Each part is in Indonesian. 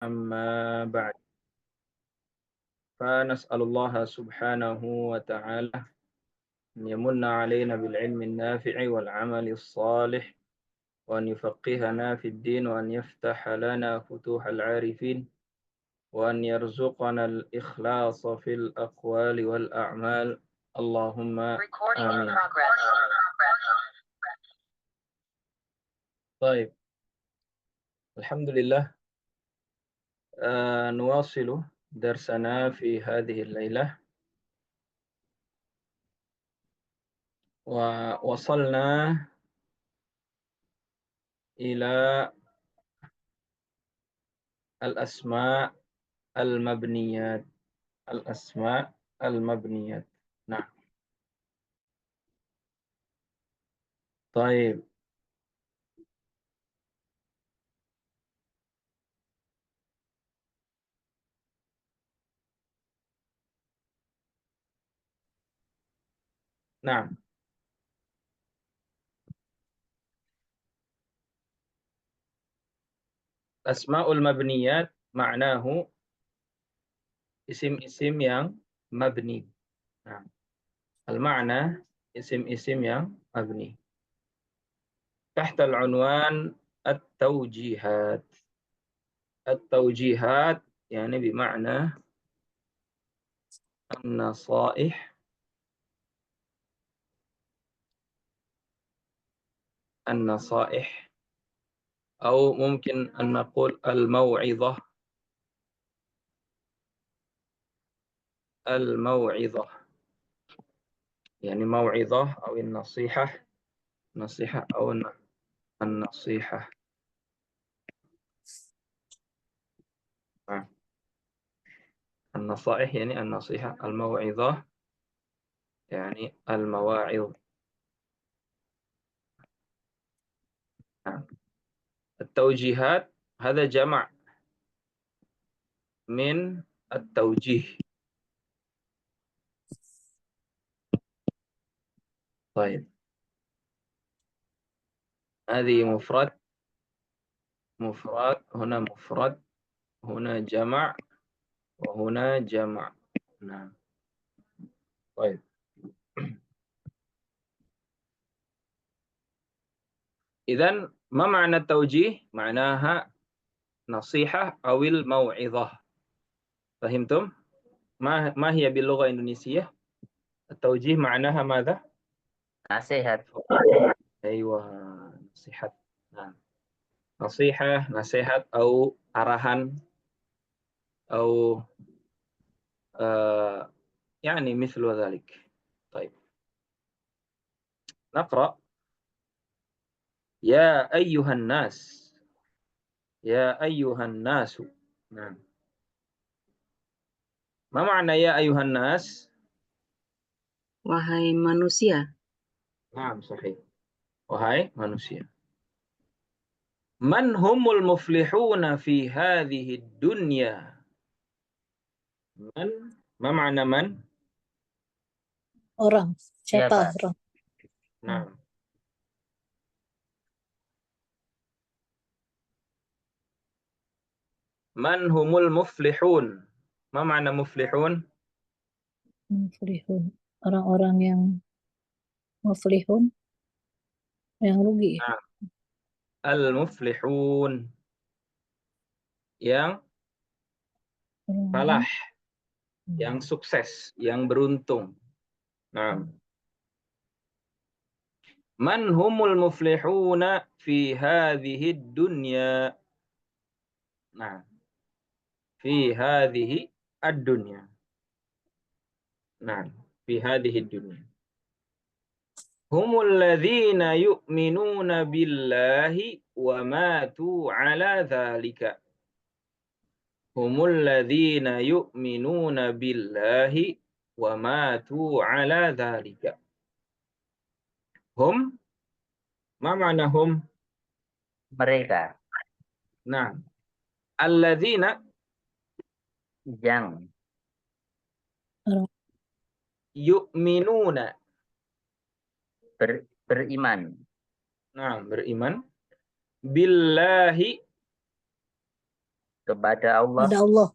أما بعد فنسأل الله سبحانه وتعالى أن يمن علينا بالعلم النافع والعمل الصالح وأن يفقهنا في الدين وأن يفتح لنا فتوح العارفين وأن يرزقنا الإخلاص في الأقوال والأعمال اللهم آمين. طيب الحمد لله نواصل درسنا في هذه الليلة ووصلنا إلى الأسماء المبنيات الأسماء المبنيات. نعم. طيب نعم. أسماء المبنيات معناه isim-isim yang mabni. Nah, المعنى isim-isim yang mabni. تحت العنوان التوجيهات. التوجيهات يعني بمعنى النصائح النصائح أو ممكن أن نقول الموعظة الموعظة يعني موعظة أو النصيحة نصيحة أو النصيحة. النصائح يعني النصيحة، الموعظة يعني المواعظ. التوجيهات هذا جمع من التوجيه. طيب هذه مفرد هنا مفرد هنا جمع وهنا جمع. نعم. طيب إذن ما معنى التوجيه؟ معناها نصيحة أو الموعظة. فهمتم؟ ما هي باللغة الإندونيسية؟ التوجيه معناها ماذا؟ نصيحة. أيوة نصيحة. نعم. نصيحة نصيحة أو arahan أو يعني مثل ذلك. طيب نقرأ. يا أيها الناس. يا أيها الناس. نعم. ما معنى يا أيها الناس؟ Wahai manusia. نعم صحيح. وهاي manusia. من هم المفلحون في هذه الدنيا؟ من ما معنى من؟ Orang. Siapa orang? نعم. من هم المفلحون؟ ما معنى مفلحون؟ Muflihun. Orang-orang yang muflihun. Yang rugi. نعم. المفلحون yang falah, yang sukses, yang beruntung. Nah, man humul muflihuna fi hadhihi dunya. Nah, fi hadhihi ad-dunya. Nah, fi hadhihi dunya. Humul ladzina yu'minuna billahi wa matu ala dzalika. Humul ladzina yu'minuna billahi wa matu ala dzalika. Hum, ma ma'na hum? Mereka. Nah, alladzina Yang yu'minuna. beriman. Nah, beriman billahi kepada Allah. Pada Allah.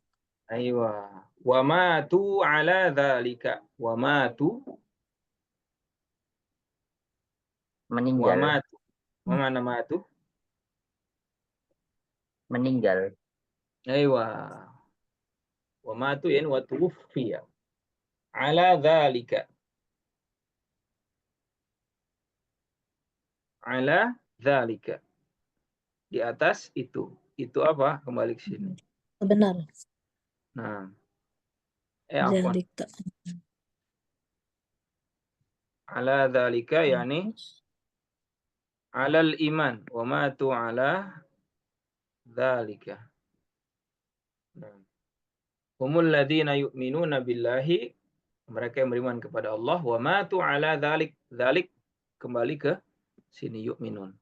Aywa. Wa matu ala dzalika. Wa matu. Wa Meninggal. matu. Wa mana matu? Meninggal. Aywa. Wa matu yani wa tuwfiya. Ala dzalika. Ala dzalika. Di atas itu. Itu apa? Kembali ke sini. Kebenaran. Nah. Afwan. Zalik tak. Ala dzalika yani alal iman. Wa matu ala dzalika. Nah. Humul ladzina yu'minuna billahi. Mereka yang beriman kepada Allah. Wa matu ala dzalik. Dzalik kembali ke sini yu'minun.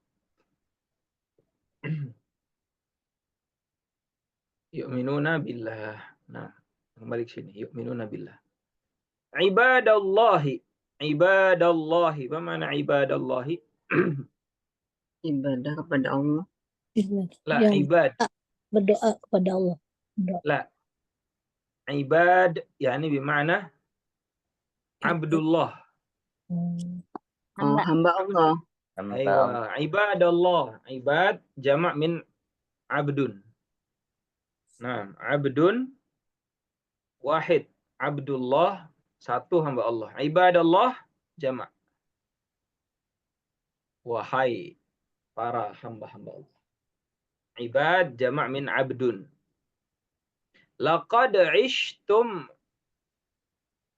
Yu'minuna billah. Nah, kembali ke sini. Yu'minuna billah. Ibadallahi. Ibadallahi. Apa makna ibadallahi? Ibadah kepada Allah. La, Yang ibad. berdoa kepada Allah. Berdoa. La. Ibad. Yani bima'na Abdullah. Oh, hamba Allah. Hamba Aywa. Ibadallah. Ibad. Jama' min abdun. Nah, abdun. Wahid. Abdullah. Satu hamba Allah. Ibadallah. Jama'. Wahai para hamba-hamba Allah. Ibad jama' min abdun. Laqad ishtum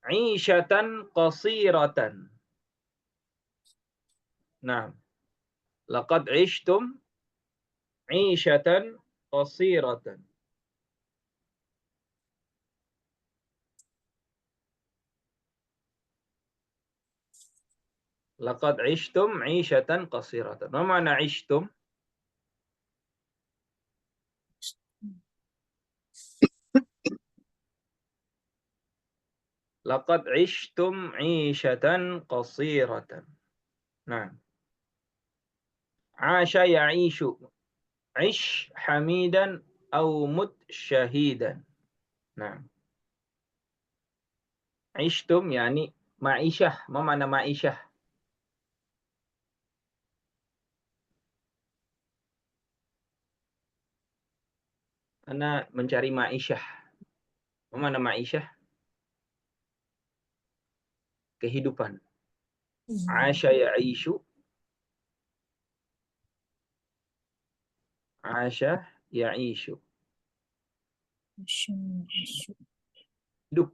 'ishatan qasiratan. Nah, laqad ishtum 'ishatan qasiratan. Laqad ishtum 'ishatan qasiratan. Apa makna ishtum? Laqad ishtum 'ishatan qasiratan. Nah. Asha ya'ishu. Ish hamidan au mut syahidan. Nah. Ishtum yani ma'isyah. Apa makna ma'isyah? Ana mencari ma'isyah. Apa makna ma'isyah? Kehidupan. Asha ya'ishu. Asha ya'ishu. Hidup.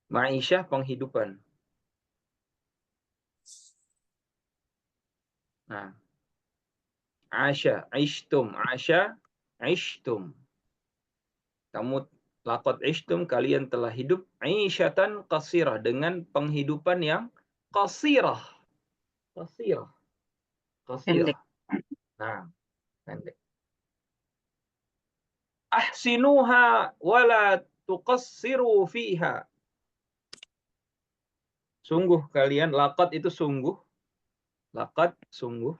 Ma'isyah penghidupan. Nah. Asha, ishtum, asha, ishtum. Kamu laqad ishtum, kalian telah hidup aisyatan qasirah, dengan penghidupan yang qasirah. Qasirah. Qasirah. Pendek. Nah, pendek. Ahsinuha wala tuqassiru fiha. Sungguh kalian, laqad itu sungguh. Laqad sungguh.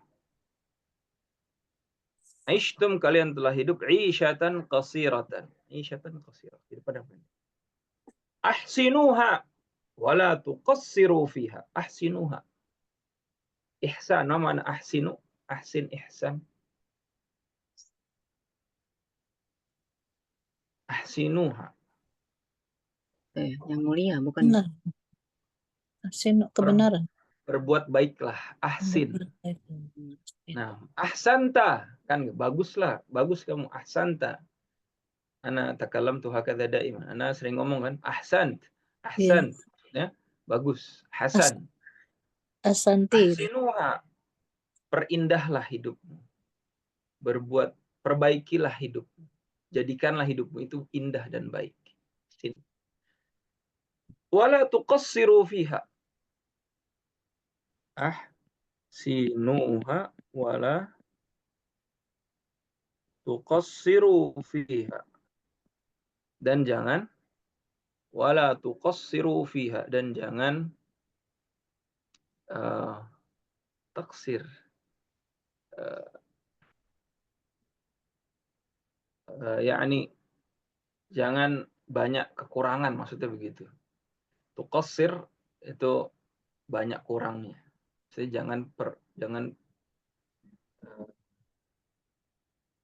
Ishtum, kalian telah hidup aisyatan qasiratan. Aisyatan qasirah. Hidupan yang pendek. Ahsinuha wala tuqassiru fiha. Ahsinuha. Ihsan, nama ahsinu, ahsin ihsan. Ahsinuha. Yang mulia bukan? Benar. Ahsin kebenaran. Berbuat baiklah, ahsin. Nah, ahsanta, kan baguslah, bagus kamu, ahsanta. Ana takalam tu hakadha daiman. Ana sering ngomong kan, ahsant, ahsan, ya, bagus, hasan. Asanti. Ahsinuha, perindahlah hidupmu. Berbuat, perbaikilah hidupmu. Jadikanlah hidupmu itu indah dan baik. Wala tuqassiru fiha. Ahsinuha wala tuqassiru fiha. Dan jangan wala tuqassiru fiha, dan jangan taksir, yakni jangan banyak kekurangan, maksudnya begitu. Tuqassir itu banyak kurangnya. Jadi jangan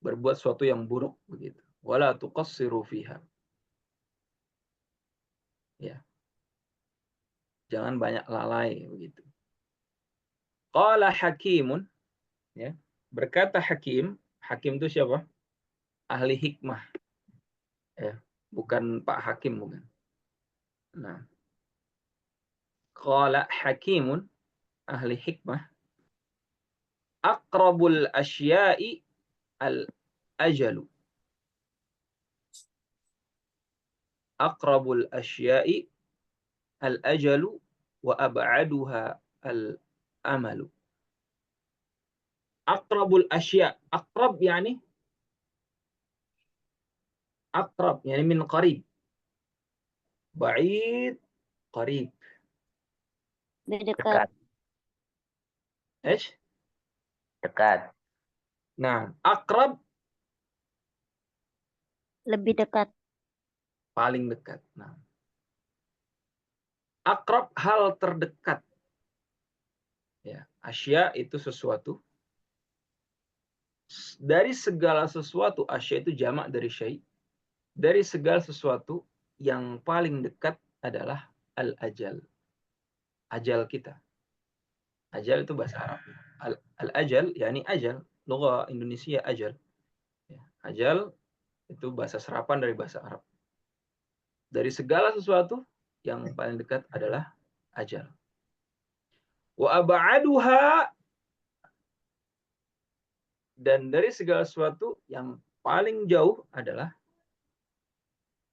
berbuat sesuatu yang buruk begitu. Wala tuqassiru fiha. Ya. Jangan banyak lalai begitu. Qala Hakimun, ya. Berkata Hakim itu siapa? Ahli hikmah. Ya, bukan Pak Hakim, bukan. Nah, qala Hakimun, ahli hikmah, aqrabul asya'i al-ajalu. Aqrabul asya'i al-ajalu wa ab'aduha al-amalu. Aqrabul asya'. Aqrab yani aqrab yani min qarib. Ba'id, qarib. Dekat. Esh? Dekat. Nah, aqrab Lebih dekat. paling dekat. Nah, aqrab hal terdekat. Ya, asya itu sesuatu. Dari segala sesuatu, asya itu jamak dari syai'. Dari segala sesuatu yang paling dekat adalah al-ajal. Ajal kita. Ajal itu bahasa Arab. Al-ajal, yakni ajal. Lugha Indonesia ajal. Ya, ajal itu bahasa serapan dari bahasa Arab. Dari segala sesuatu yang paling dekat adalah ajal. Wa ab'aduha, dan dari segala sesuatu yang paling jauh adalah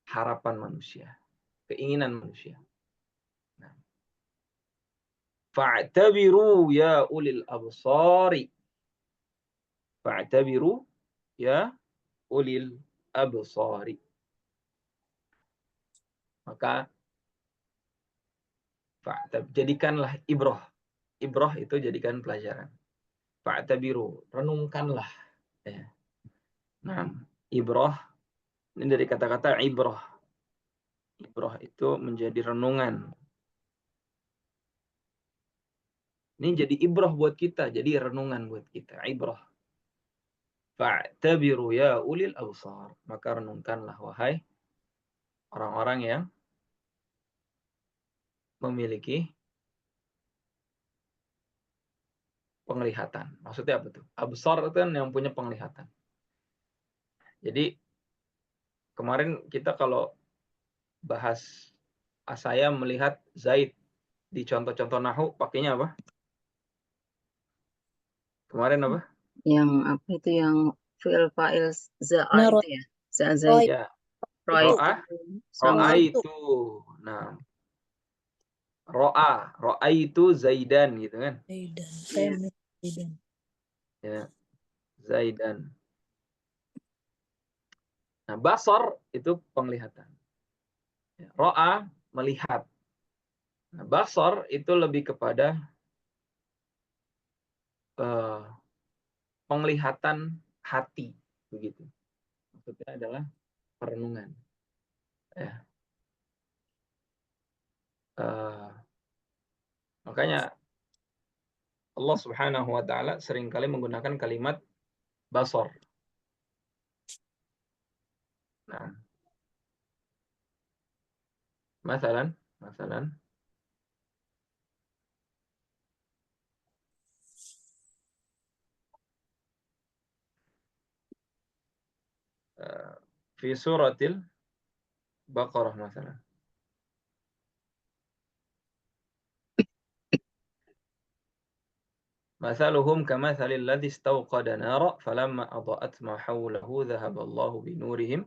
harapan manusia, keinginan manusia. Nah, fa'tabiru ya ulil absari. Fa'tabiru ya ulil absari. Maka jadikanlah ibroh. Ibroh itu jadikan pelajaran. Fa'tabiru, renungkanlah. Ya. Nah, ibroh ini dari kata-kata ibroh. Ibroh itu menjadi renungan. Ini jadi ibroh buat kita, jadi renungan buat kita. Ibroh. Fa'tabiru ya ulil absar. Maka renungkanlah, wahai orang-orang yang memiliki penglihatan. Maksudnya apa tuh? Absar itu kan yang punya penglihatan. Jadi kemarin kita kalau bahas saya melihat Zaid di contoh-contoh nahu pakainya apa? Kemarin apa? Yang apa itu yang fi'il fa'il za'a Nah, itu ya. Za'a roa Zaid. Ya, Ra'aitu. Sama ro'aitu. Nah, ro'aitu Zaidan gitu kan? Zaidan. Saya Iya. melihat Zaidan. Ya, Zaidan. Nah, basar itu penglihatan. Ya, ro'a melihat. Nah, basar itu lebih kepada penglihatan hati, begitu. Maksudnya adalah perenungan. Ya. Makanya Allah Subhanahu wa taala seringkali menggunakan kalimat basar. Nah, masalan fi suratil Baqarah masalan. Mathaluhum kamathalil ladzi istawqada nara falamma adha'at ma hawlahu dhahaba Allahu binurihim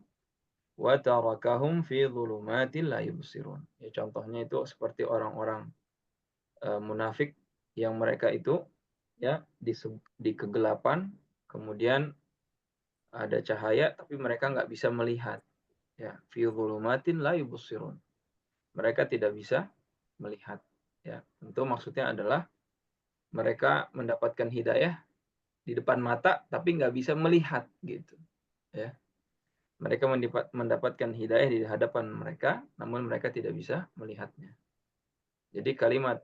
wa tarakahum fi dhulumatin la yubsirun. Ya, contohnya itu seperti orang-orang munafik yang mereka itu ya di kegelapan, kemudian ada cahaya tapi mereka nggak bisa melihat. Ya, fi dhulumatin la yubsirun. Mereka tidak bisa melihat. Ya, tentu maksudnya adalah mereka mendapatkan hidayah di depan mata tapi nggak bisa melihat gitu. Ya. Mereka mendapatkan hidayah di hadapan mereka, namun mereka tidak bisa melihatnya. Jadi kalimat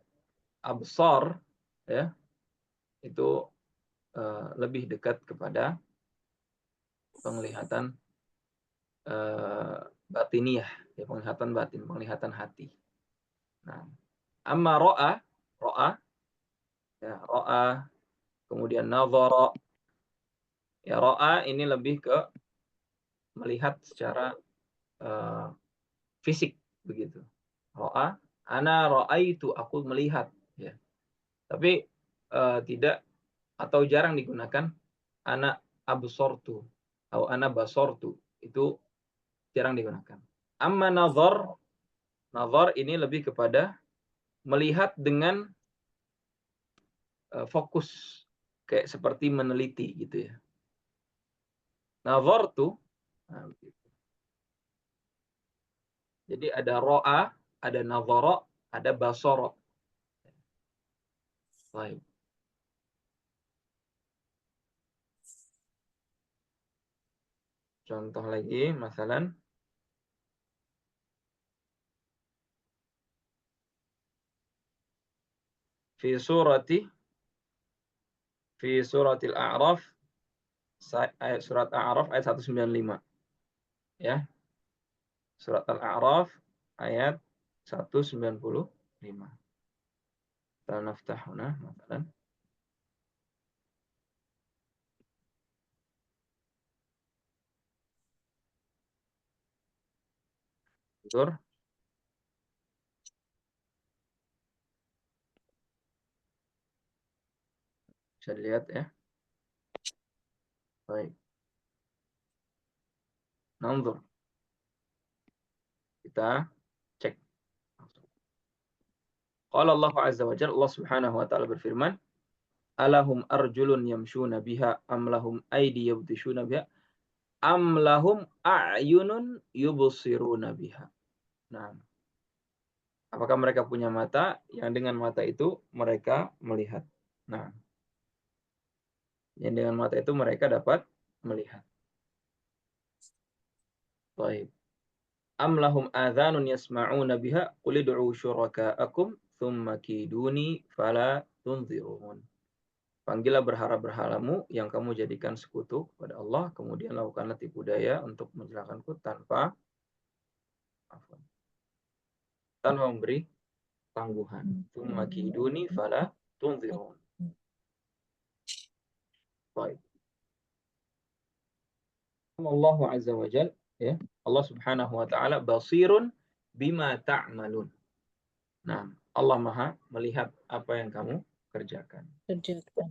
absar ya itu lebih dekat kepada penglihatan batiniyah, ya, penglihatan batin, penglihatan hati. Nah, amma ro'a, ya, ro'a, kemudian nazara, ya ro'a ini lebih ke melihat secara fisik begitu. Ro'a, ana ra'aitu, aku melihat, ya. Tapi tidak atau jarang digunakan ana absortu atau ana basortu, itu jarang digunakan. Amma nazar ini lebih kepada melihat dengan fokus, kayak seperti meneliti gitu ya. Nazartu, nah, begitu. Jadi ada ro'a, ada nazara, ada basara. Baik. Contoh lagi, masalan fi suratil A'raf, surat A'raf ayat 195. Ya. Surat Al-A'raf ayat 195. Kita naftahuna masalan. Betul. Bisa dilihat ya. Baik. Nanzur. Kita cek. Qala Allah Azza wa Jalla, Allah Subhanahu wa taala berfirman, "Alahum arjulun yamshuna biha am lahum aydi yabtishuna biha am lahum a'yunun yubsiruna biha." Nah, apakah mereka punya mata yang dengan mata itu mereka melihat? Nah, yang dengan mata itu mereka dapat melihat. Baik. Am lahum adhanun yasma'una biha qul ud'u syuraka'akum thumma kiduni fala tunzirun. Panggillah berhala-berhalamu yang kamu jadikan sekutu kepada Allah, kemudian lakukanlah tipu daya untuk mencelakakanku tanpa memberi tangguhan. Thumma kiduni fala tunzirun. Baik. Allah Azza wa Jalla, ya. Allah Subhanahu wa taala basirun bima ta'malun. Nah, Allah Maha melihat apa yang kamu kerjakan. Kerjakan.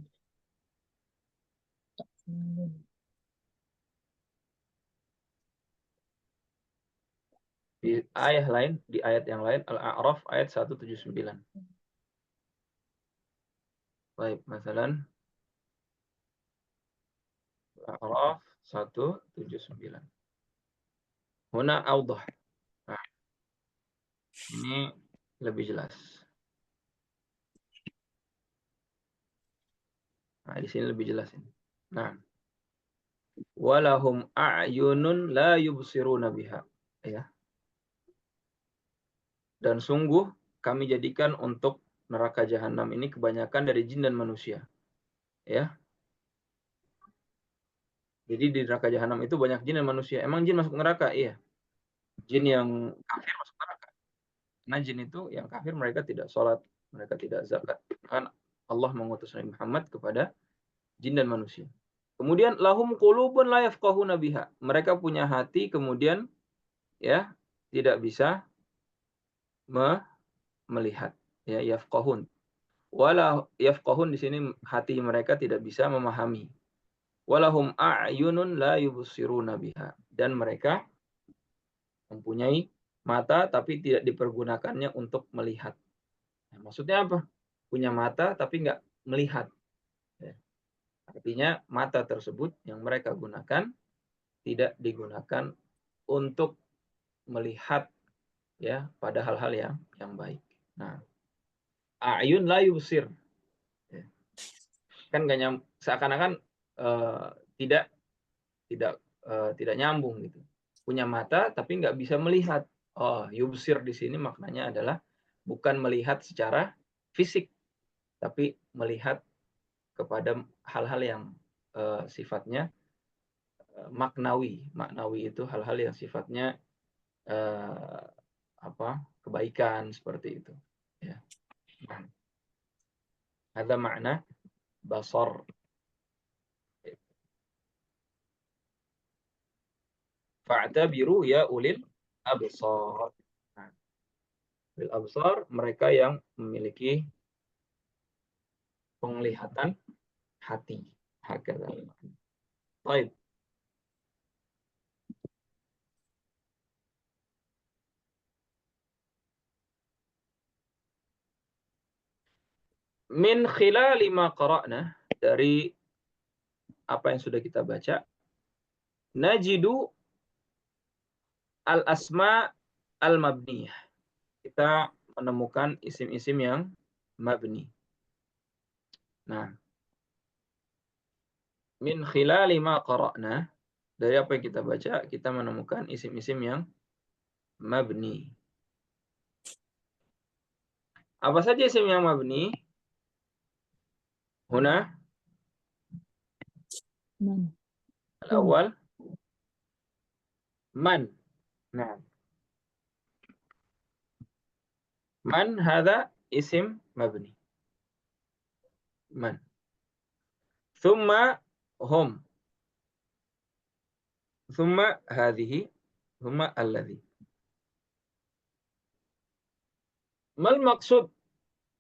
Di ayat lain, di ayat yang lain, Al-A'raf ayat 179. Baik, masalan Al-A'raf 179. Huna awdah. Nah, ini lebih jelas. Nah, di sini lebih jelas ini. Nah, walahum a'yunun la yubsiruna biha. Ya. Dan sungguh kami jadikan untuk neraka jahanam ini kebanyakan dari jin dan manusia. Ya. Jadi di neraka jahanam itu banyak jin dan manusia. Emang jin masuk neraka? Iya. Jin yang kafir masuk neraka. Karena jin itu yang kafir mereka tidak sholat, mereka tidak zakat. Kan Allah mengutus Nabi Muhammad kepada jin dan manusia. Kemudian lahum qulubun la yafqahuna biha. Mereka punya hati kemudian ya tidak bisa melihat, ya, yafqahun. Wala yafqahun di sini hati mereka tidak bisa memahami. Walahum a'yunun la yubsiruna biha. Dan mereka mempunyai mata tapi tidak dipergunakannya untuk melihat. Nah, maksudnya apa? Punya mata tapi nggak melihat. Ya. Artinya mata tersebut yang mereka gunakan tidak digunakan untuk melihat ya pada hal-hal yang baik. Nah, a'yun la yubsir. Ya. Kan nggak seakan-akan tidak tidak nyambung gitu. punya mata tapi nggak bisa melihat. Oh, yubsir di sini maknanya adalah bukan melihat secara fisik, tapi melihat kepada hal-hal yang sifatnya maknawi. Maknawi itu hal-hal yang sifatnya kebaikan seperti itu. Ya. Nah, ada makna basar. Fa'tabiru ya ulil absar. Nah, ulil absar mereka yang memiliki penglihatan hati. Hakadha. Baik. Min khilali ma qara'na, dari apa yang sudah kita baca, najidu al-asma al-mabniyah. Kita menemukan isim-isim yang mabni. Nah, min khilali ma qara'na, dari apa yang kita baca, kita menemukan isim-isim yang mabni. Apa saja isim yang mabni? Huna Man. al-awwal man. Nah, man hadha isim mabni. Man. Thumma hum. Thumma hadhihi. Thumma alladhi. Mal maksud?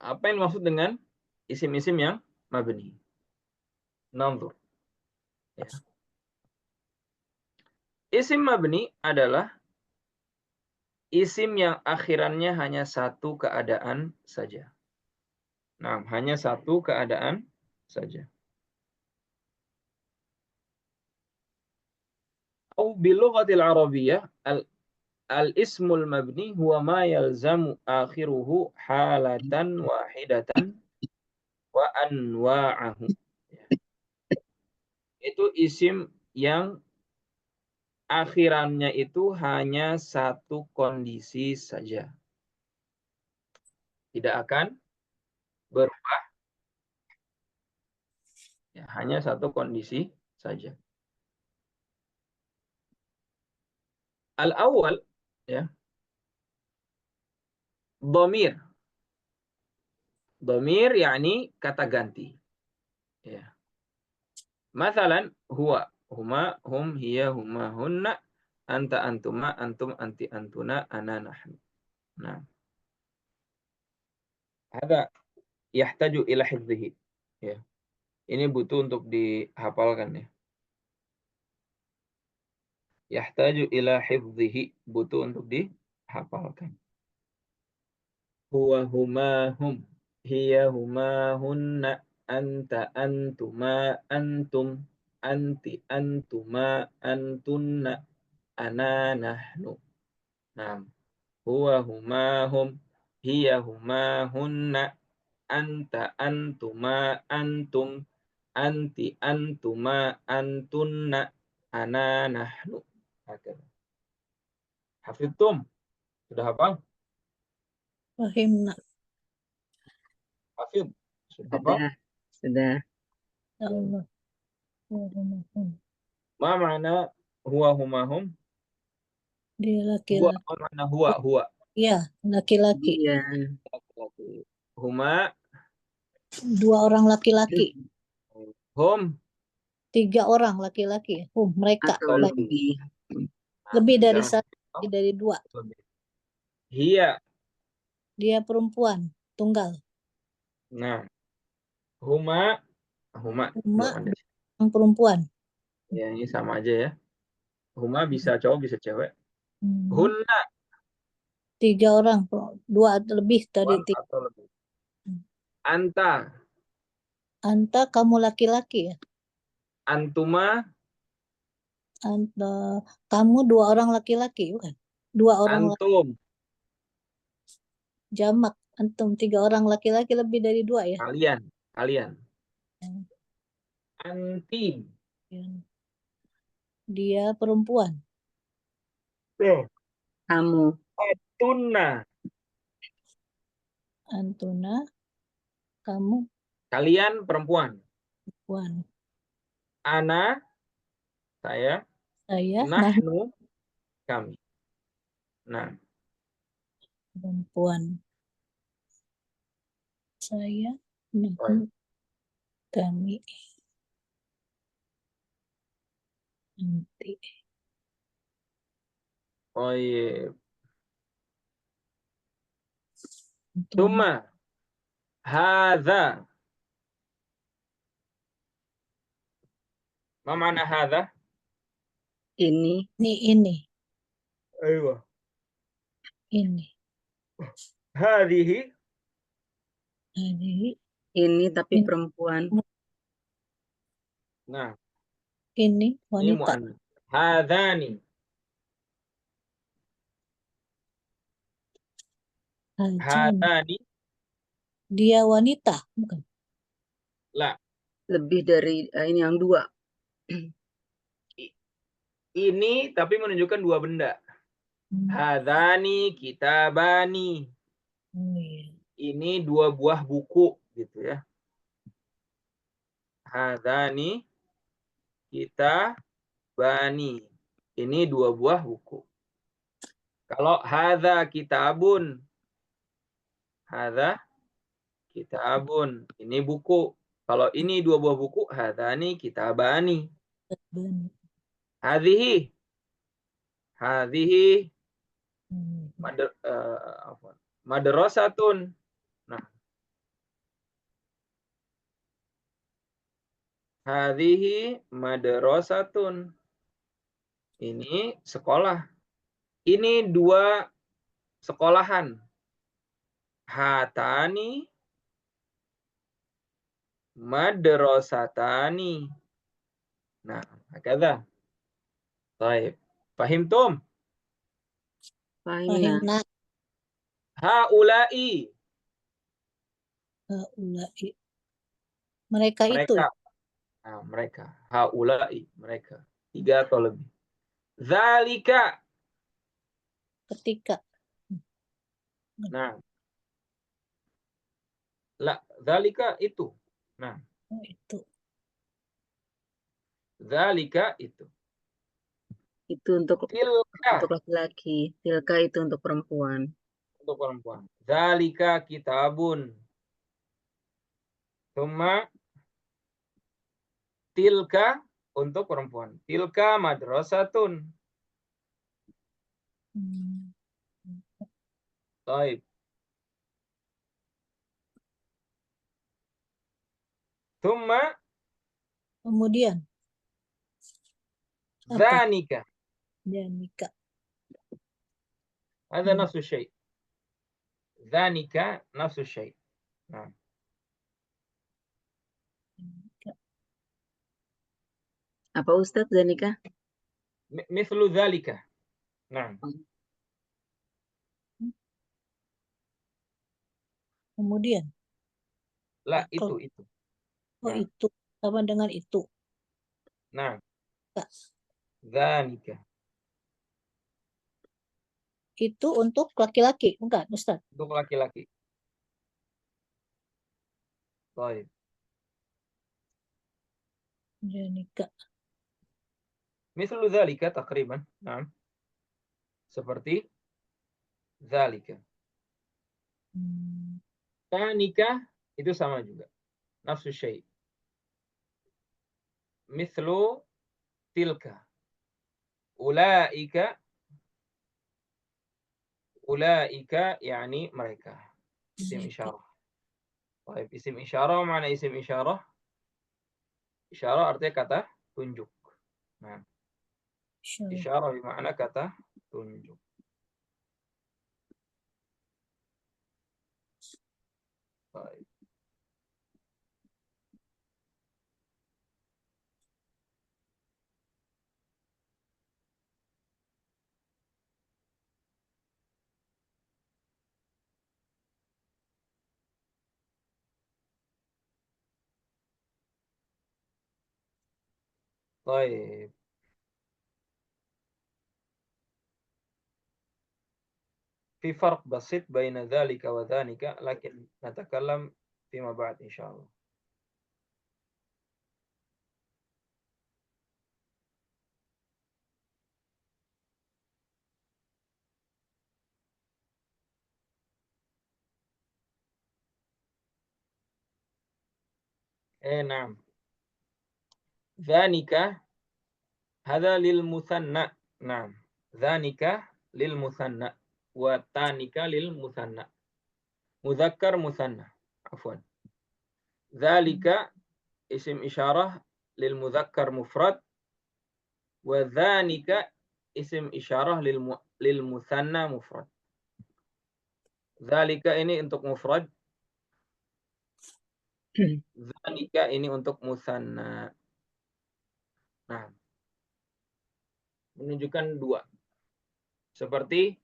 Apa yang maksud dengan isim-isim yang mabni? Nanzur. Ya. Isim mabni adalah isim yang akhirannya hanya satu keadaan saja. Nah, hanya satu keadaan saja. Au bilughatil arabiyyah al-ismul mabni huwa ma yalzamu akhiruhu halatan wahidatan wa anwa'ahu. Itu isim yang akhirannya itu hanya satu kondisi saja. Tidak akan berubah. Ya, hanya satu kondisi saja. Al-awwal, ya, dhamir. Dhamir yakni kata ganti. Ya. Mathalan, huwa, huma, hum, hiya, huma, hunna, anta, antuma, antum, anti, antuna, ana, nahnu. Nah, ada yahtaju ila hifdhihi. Ya. Ini butuh untuk dihafalkan ya. Yahtaju ila hifdhihi, butuh untuk dihafalkan. Huwa, huma, hum, hiya, huma, hunna, anta, antuma, antum, anti, antuma, antunna, ana, nahnu. Nah, huwa, huma, hum, hiya, huma, hunna, anta, antuma, antum, anti, antuma, antunna, ana, nahnu. Hafidtum? Sudah hafal? Fahimna. Hafid? Sudah hafal? Sudah. Ya Allah. Warahmatullahi. Ma ma'na huwa huma hum? Dia Huwa, laki-laki. apa makna huwa? Ya, laki-laki. Iya. Laki-laki. Huma, Dua orang laki-laki. hum, 3 orang laki-laki. Mereka. Atau Baik. lebih. Lebih dari Sekarang, satu, lebih dari 2. hiya. Dia perempuan, tunggal. Nah, huma belum ada. Yang perempuan. Ya, ini sama aja ya. Huma bisa cowok, bisa cewek. Hmm. Hunna, 3 orang, 2 atau lebih dari 3. atau lebih. Anta, Anta, kamu laki-laki ya? antuma, Anta, kamu 2 orang laki-laki, bukan? 2 orang antum, jamak. Antum 3 orang laki-laki, lebih dari 2 ya? kalian. Hmm. Anti, Dia perempuan. Tuh. Kamu. Tuna. Antuna, kamu, Kalian perempuan. Wan. Ana, saya. Saya, nah, Nahnu, kami. Nah, perempuan. Saya, nah, baik. kami. Nanti. Baik. Antuna. Tuma. Hadza. Ma mana hadza? Ini. Ini, Ayo. ini. Hadhihi. Hari, Ini tapi ini, perempuan. Nah, ini ini wanita. mu'annas. Hadzani. Hajani. Hadzani. Dia wanita, bukan? La. Lebih dari ini yang dua. Ini tapi menunjukkan dua benda. Hadzani kitabani. Oh, iya. Ini dua buah buku gitu ya. Hadzani kitabani. Ini dua buah buku. Kalau hadza kitabun. Hadza kitabun. Ini buku. Kalau ini dua buah buku, hadzani kitabani. Bani. Hadhihi. Hadhihi Hmm. madrasatun. Nah, hadhihi madrasatun. Ini sekolah. Ini dua sekolahan. Hatani madrasatani. Nah, hakadha. Baik. Fahimtum? Fahimna. Fahimna. Haula'i. Haulai. Mereka itu. Mereka. Nah, mereka. Haula'i. Mereka. 3 atau lebih. Zalika. Ketika. Nah. La. Zalika itu. Nah. Oh, itu. Zalika itu. Itu untuk Tilka. laki-laki. Tilka itu untuk perempuan. Untuk perempuan. Zalika kitabun. Thumma tilka untuk perempuan. Tilka madrasatun. Hmm. Baik. Thumma Kemudian apa? zanika. Dia nikah. Ada nafsu syai. Zanika nafsu syai. Nah. Apa Ustadz Zanika? Mithlu zalika. Nah. Kemudian. La Kalau- itu. Oh, Nah. itu sama dengan itu. Nah. Kak. Zanika. Itu untuk laki-laki, bukan, Ustaz? Untuk laki-laki. Baik. Dia nikah. Mithlu zalika takriban. Nah. Seperti zalika. Tanika itu sama juga. Nafsu syai. Mithlu tilka. Ulaika. Ulaika yani mereka. Isim isyarah. Baik, isim isyarah mana isim isyarah? Isyarah artinya kata tunjuk. Nah, isyarah bermakna kata tunjuk. Baik. Baik. في فرق بسيط بين ذلك وذلك لكن نتكلم فيما بعد إن شاء الله. نعم. ذلك هذا للمثنى. نعم. ذلك للمثنى وتانك للمثنى. مذكر مثنى. عفوا. ذلك اسم إشارة للمذكر مفرد وذانك اسم إشارة للمثنى مفرد. ذلك ini untuk mufrad. Dzalika ini untuk musanna. Nah, menunjukkan dua. Seperti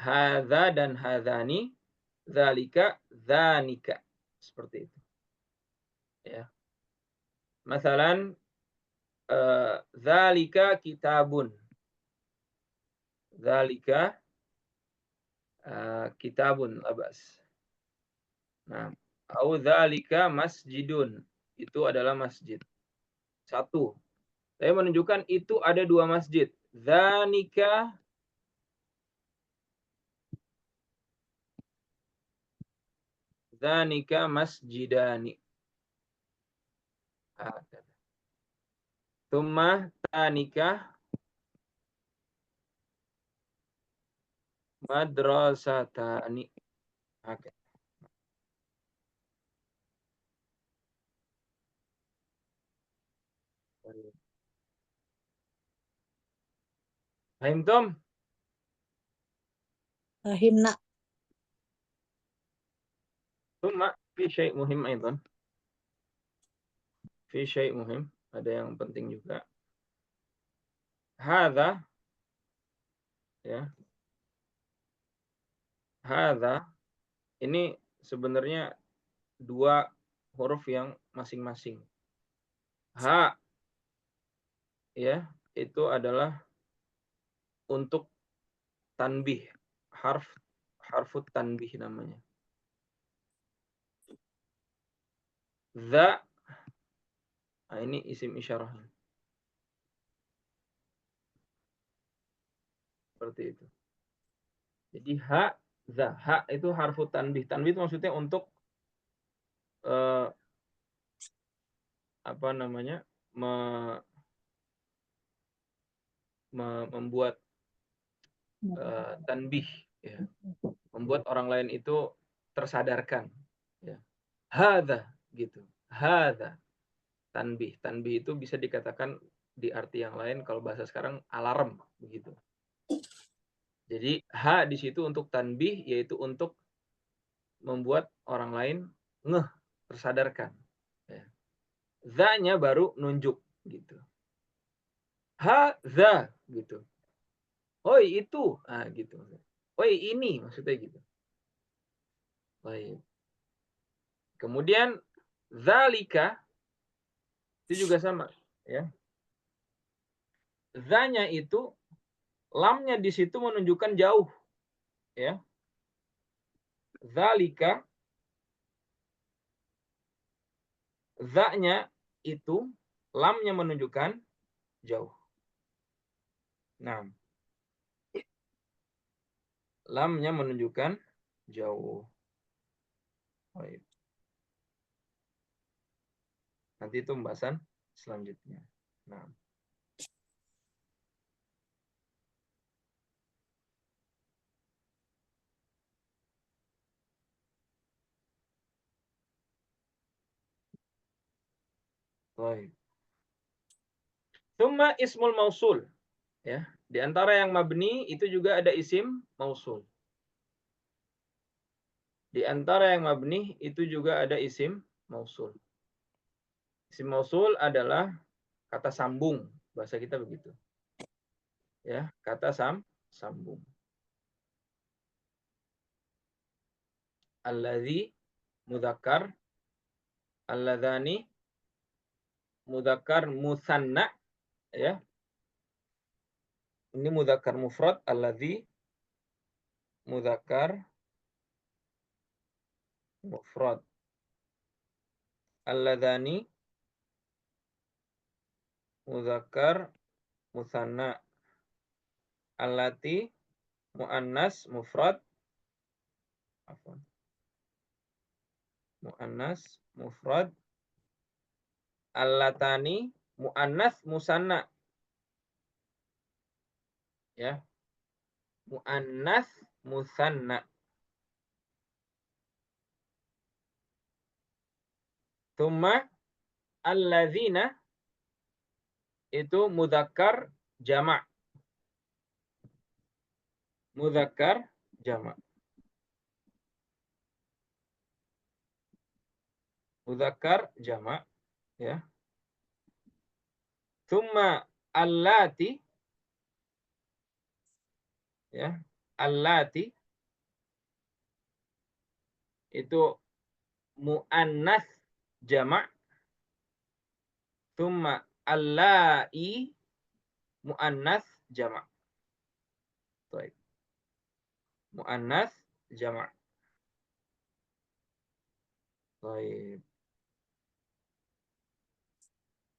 hadza dan hadzani, dzalika, dzanika. Seperti itu. Ya. Masalan dzalika kitabun. Dzalika kitabun labas. Nah, au dzalika masjidun. Itu adalah masjid. Satu. Saya menunjukkan itu ada dua masjid. Dzanika masjidani. Tsumma tanika madrasatani. Oke. Fahimtum? Fahimna. Tsumma fi syai' muhim aidan. Fi syai' muhim, ada yang penting juga. Hadza ya. Hadza ini sebenarnya dua huruf yang masing-masing. Ha ya, itu adalah untuk tanbih, harfut tanbih namanya. Za, nah ini isim isyarahnya. Seperti itu. Jadi ha, za, ha itu harfut tanbih. Tanbih itu maksudnya untuk apa namanya? Membuat tanbih ya. Membuat orang lain itu tersadarkan ya. Hadza gitu. Hadza tanbih. Tanbih itu bisa dikatakan di arti yang lain kalau bahasa sekarang alarm begitu. Jadi ha di situ untuk tanbih yaitu untuk membuat orang lain ngeh, tersadarkan ya. Za-nya baru nunjuk gitu. Hadza gitu. Oi itu, gitu. Oi ini maksudnya gitu. Baik. Kemudian zalika itu juga sama, ya. Za-nya itu lamnya di situ menunjukkan jauh, ya. Zalika za-nya itu lamnya menunjukkan jauh. Nah, lamnya menunjukkan jauh. Baik. Nanti itu pembahasan selanjutnya. Nah. Baik. Tsumma ismul mausul. Ya, di antara yang mabni itu juga ada isim mausul. Di antara yang mabni itu juga ada isim mausul. Isim mausul adalah kata sambung, bahasa kita begitu. Ya, kata sambung. Alladzi mudzakkar, alladzani mudzakkar musanna, ya. Ini mudzakkar mufrad, alladzi mudzakkar mufrad. Alladzani mudzakkar musanna. Allati muannas mufrad. Afwan. Muannas mufrad. Allatani muannas musanna. Ya. Muannas musanna. Tsumma alladzina itu mudzakkar jama'. Mudzakkar jama'. Mudzakkar jama', ya. Tsumma allati, ya. Allati itu muannas jama'. Tsumma allai muannas jama'. Baik. Muannas jama'. Baik.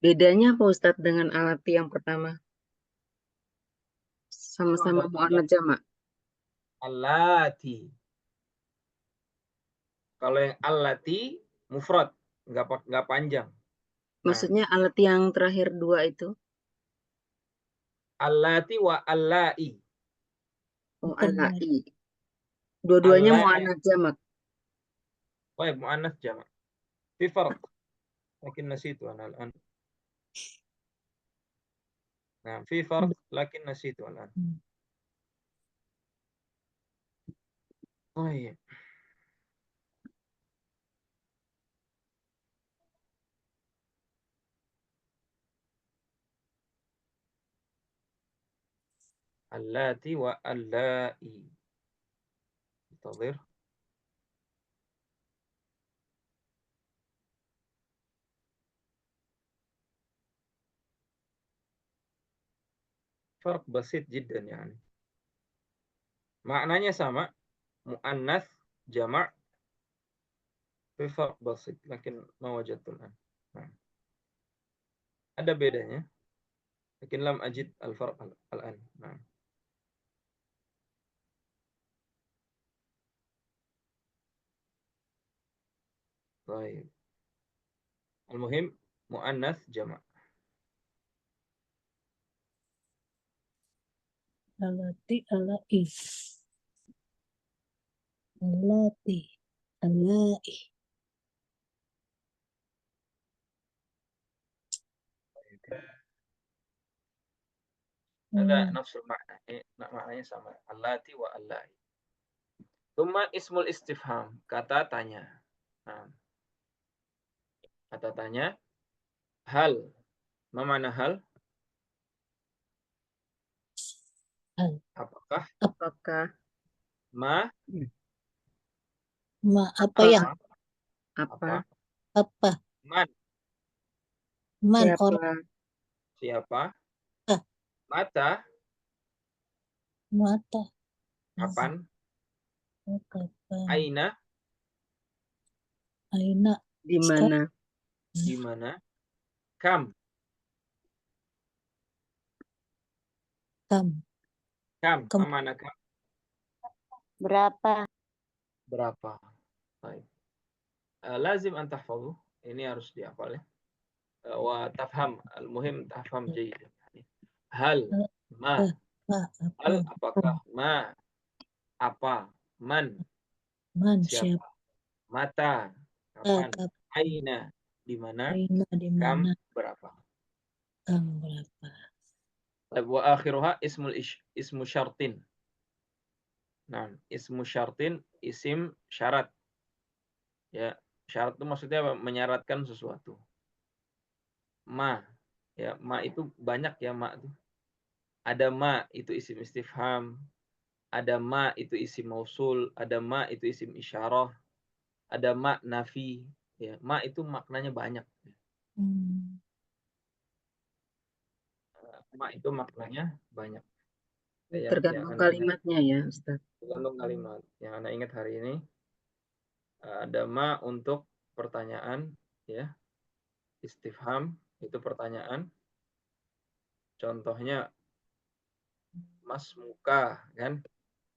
Bedanya apa Ustadz dengan alati yang pertama? Sama-sama muannats jamak. Allati. Kalau yang allati mufrad, nggak panjang. Maksudnya alati yang terakhir dua itu? Allati wa allai. Oh, Bukan alai. Dua-duanya Allai. muannats jamak. Baik, muannas jamak. Fi farq. Lakin nasitu ana al-an. Nah, fi farq lakin nasitu al-an. Baik. Allati wa allai. Intadhir. Farq basit jiddan yani. Maknanya sama, muannas jama'. Fi farq basit, lakin ma wajadtu al-an. Nah. Ada bedanya. Lakin lam ajid al-farq al-an. Nah. Baik. Al-muhim muannas jama'. alati alai. Alati alai. Ada nafsul makna. Maknanya sama. Allati wa allai. Tsumma ismul istifham, kata tanya. Nah, kata tanya, hal. Ma mana hal? Hal. Apakah? Apakah? Ma? Ma apa yang? Apa? Apa? Man? Man Siapa? orang. Siapa? Ah. Mata? Mata. Kapan? Kapan? Aina? Aina. Di mana? Di mana? Kam? Kam. Kam? Kam. Ma mana kam? Berapa? Berapa? Baik. Lazim an tahfazu. Ini harus dihafal ya. Wa tafham. Al-muhim tafham jayyid. Hal? Ma? Hal apakah? Ma? Apa? Man? Man Siapa? siapa? Mata? Kapan? Kapan? Aina? Di mana? Aina di Kam? mana? Berapa? Kam berapa? Wa akhiruha ismu syartin. Nah, ismu syartin, isim syarat. Ya, syarat itu maksudnya apa? Menyaratkan sesuatu. Ma, ya, ma itu banyak ya ma itu. Ada ma itu isim istifham, ada ma itu isim mausul, ada ma itu isim isyarah, ada ma nafi. Ya, ma itu maknanya banyak. Ma itu maknanya banyak. Tergantung kalimatnya ya, Ustaz. Tergantung kalimat. Yang Anda ingat hari ini ada ma untuk pertanyaan, ya. Istifham itu pertanyaan. Contohnya Mas Muka, kan?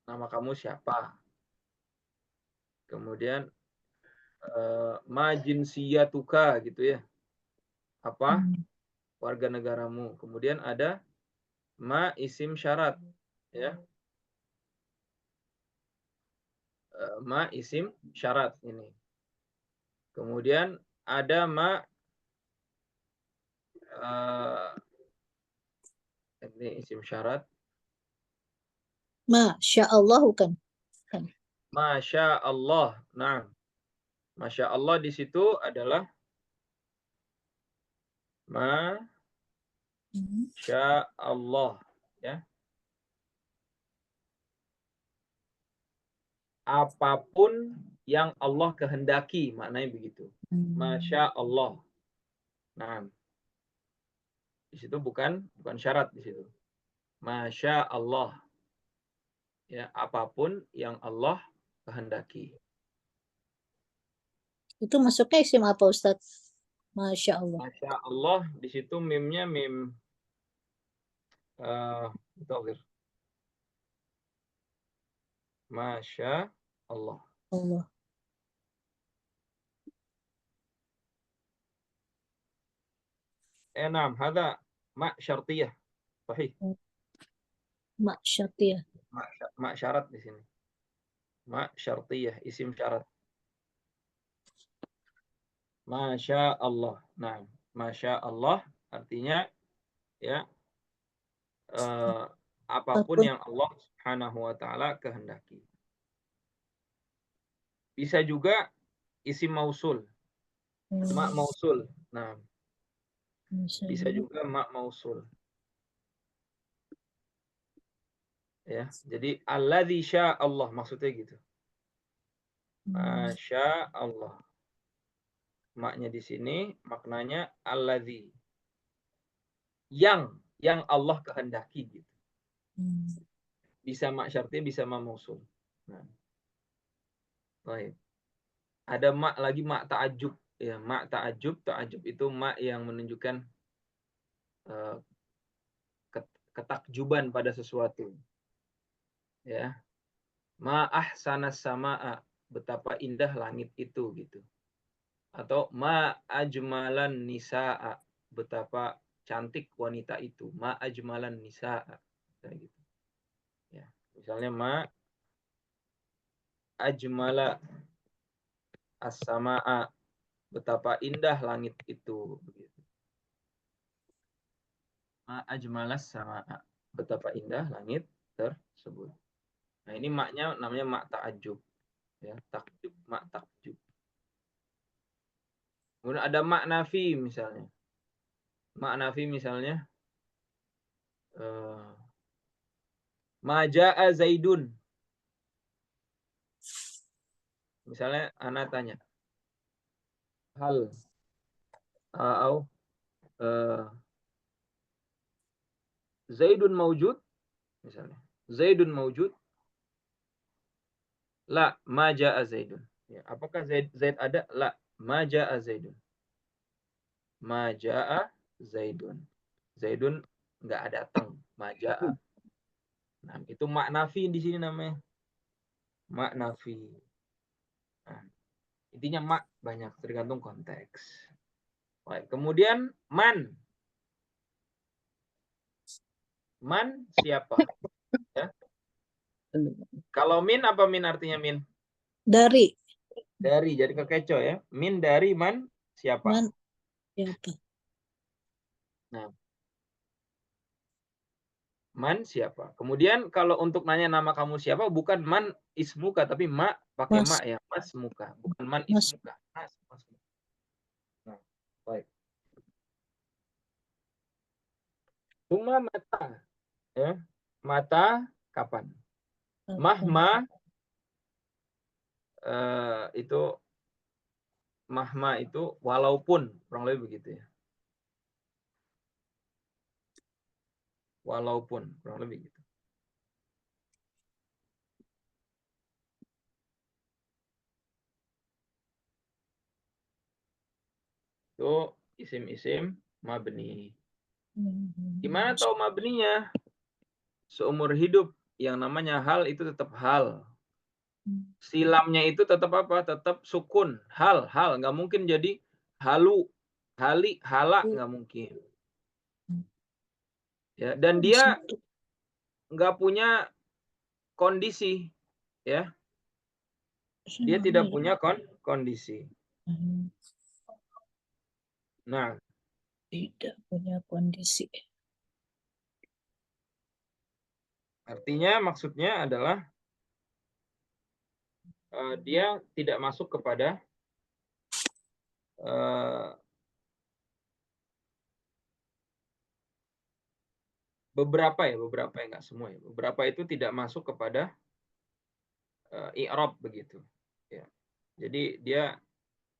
Nama kamu siapa? Kemudian ma jinsiyatuka gitu ya. Apa warga negaramu? Kemudian ada ma isim syarat, ya. Ma isim syarat ini. Kemudian ada ma ini isim syarat. Masya Allah kan. Masya Allah. Nah, Masya Allah di situ adalah Masya Allah, ya. Apapun yang Allah kehendaki, maknanya begitu. Masya Allah. Nah, di situ bukan syarat di situ. Masya Allah. Ya, apapun yang Allah kehendaki. Itu masuknya isim apa Ustadz? Masya Allah. Masya Allah di situ mimnya mim dhaghir. Masya Allah. Allah. Naam, hada ma syartiyah. Sahih. Ma syartiyah. Ma syarat di sini. Ma syartiyah, isim syarat. Masya Allah. Nah, Masya Allah artinya ya apapun yang Allah Subhanahu wa taala kehendaki. Bisa juga isim mausul. Ma mausul. Nah, bisa juga ma mausul. Ya, jadi alladzi sya Allah maksudnya gitu. Masya Allah. Maknya di sini maknanya alladzi. Yang Allah kehendaki gitu. Bisa mak syartiyah, bisa ma mausul. Nah. Baik. Ada mak lagi mak ta'ajub. Ya, mak ta'ajub. Ta'ajub itu mak yang menunjukkan ketakjuban pada sesuatu. Ya. Ma ahsanas sama'a, betapa indah langit itu gitu. Atau ma ajmalan nisa'a, betapa cantik wanita itu. Ma ajmalan nisa'a. Kayak gitu. Ya. Misalnya ma ajmala as-sama'a, betapa indah langit itu begitu. Ma ajmalas sama'a, betapa indah langit tersebut. Nah, ini maknya namanya mak ta'ajub. Ya, takjub, mak takjub. Kemudian ada mak nafi misalnya. Mak nafi misalnya ma ja'a Zaidun. Misalnya anak tanya, hal atau Zaidun maujud misalnya. Zaidun maujud? La, ma ja'a Zaidun. Ya, apakah Zaid ada? La, ma ja'a Zaidun. Ma ja'a Zaidun. Zaidun enggak datang, ma ja'a. Nah, itu mak nafi di sini namanya. Mak nafi. Nah, intinya mak banyak tergantung konteks. Baik, kemudian man. Man siapa? Ya. Kalau min apa min artinya min? Dari. Dari, jadi kekecoh ya. Min dari man siapa? Man siapa? Nah. Man siapa? Kemudian kalau untuk nanya nama kamu siapa, bukan man ismuka, tapi ma pakai Mas. ma ya, mas muka, bukan man Mas. ismuka. Mas muka. Nah, baik. Cuma mata, ya. Mata kapan? Mahma itu walaupun, kurang lebih begitu ya. Walaupun, kurang lebih gitu. Itu isim-isim mabni. Gimana tahu mabninya? Seumur hidup yang namanya hal itu tetap hal. Silamnya itu tetap apa? Tetap sukun. Hal. Nggak mungkin jadi halu, hali, hala, nggak mungkin. Ya, dan dia nggak punya kondisi, ya. Dia tidak punya kondisi. Nah, Tidak punya kondisi. artinya maksudnya adalah dia tidak masuk kepada beberapa ya, nggak semua ya. Beberapa itu tidak masuk kepada i'rab begitu. Ya. Jadi dia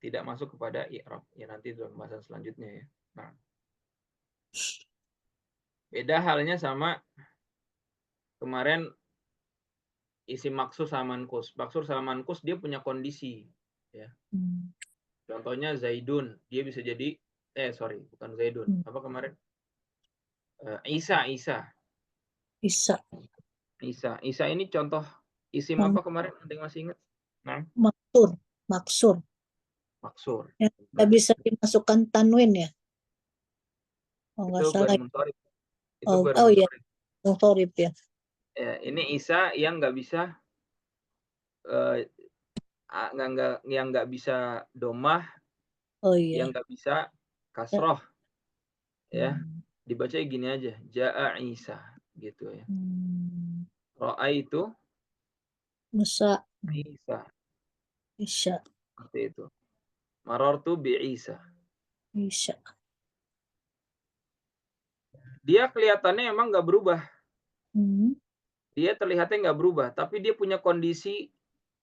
tidak masuk kepada i'rab. Ya nanti dalam pembahasan selanjutnya ya. Nah, beda halnya sama kemarin isim maksur sama mankus. Maksur sama mankus dia punya kondisi. Ya. Contohnya Zaidun, dia bisa jadi bukan Zaidun. Apa kemarin? Isa. Bisa. Isa ini contoh isim apa kemarin? Ada yang masih ingat? Nah, Maksur. Ya, Nah, bisa dimasukkan tanwin ya. Oh, nggak itu salah. baru muntorib. Itu baru Oh iya, muntorib. muntorib ya. Ya, ini Isa yang nggak bisa yang nggak bisa domah, Oh iya. yang nggak bisa kasroh, ya. Dibaca gini aja, Ja'a Isa, gitu ya. Ro'a itu Musa Isa, bisa. seperti itu. Marartu bi Isa. Bisa. Dia kelihatannya emang nggak berubah. Dia terlihatnya nggak berubah, tapi dia punya kondisi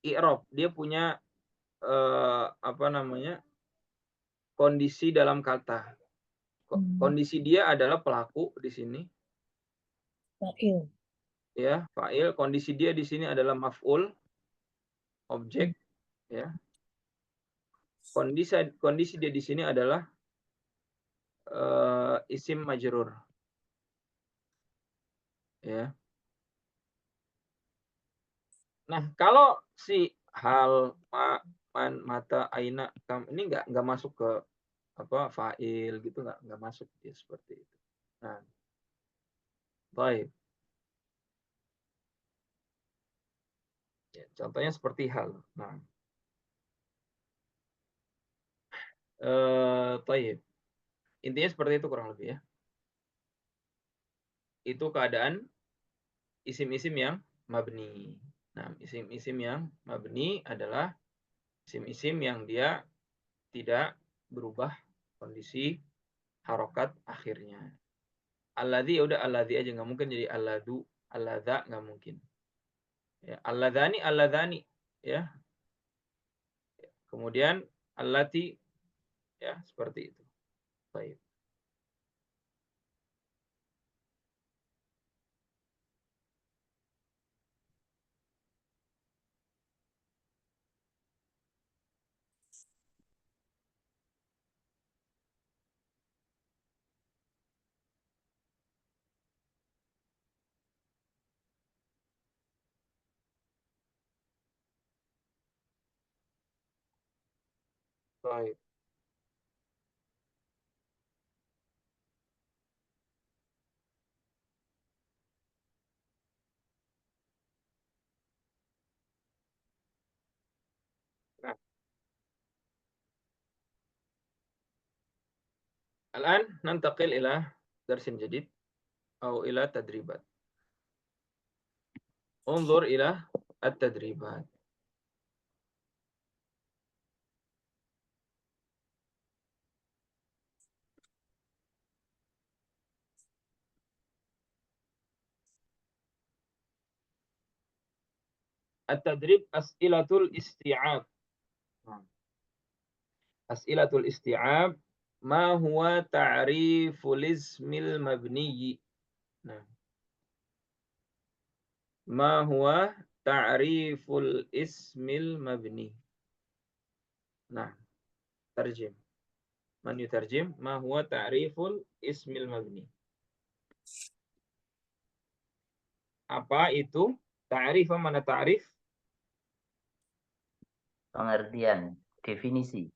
i'rab. Dia punya kondisi dalam kata. Kondisi dia adalah pelaku di sini. Fa'il. Ya, fa'il. Kondisi dia di sini adalah maf'ul, objek, ya. Kondisi dia di sini adalah isim majrur. Ya. Nah, kalau si hal, man, mata, aina, kam ini nggak masuk ke fa'il gitu, nggak masuk ya, seperti itu. Nah, baik. Ya, contohnya seperti hal. Nah, baik. Intinya seperti itu kurang lebih ya. Itu keadaan isim-isim yang mabni. Nah, isim-isim yang mabni adalah isim-isim yang dia tidak berubah kondisi harokat akhirnya. Alladzi ya udah alladzi aja, nggak mungkin jadi alladu, alladza nggak mungkin. Ya, alladzani ya. Kemudian allati ya, seperti itu. Baik. Baik. Nah, الآن ننتقل إلى درس جديد أو إلى تدريبات. انظر إلى التدريبات. التدريب أسئلة الاستيعاب. أسئلة الاستيعاب. ما هو تعريف الاسم المبني؟ ما هو تعريف الاسم المبني؟ نعم، ترجم. Man yutarjim ma huwa ta'riful ismil mabni. Apa itu ta'rif? Mana ta'rif? Pengertian, definisi.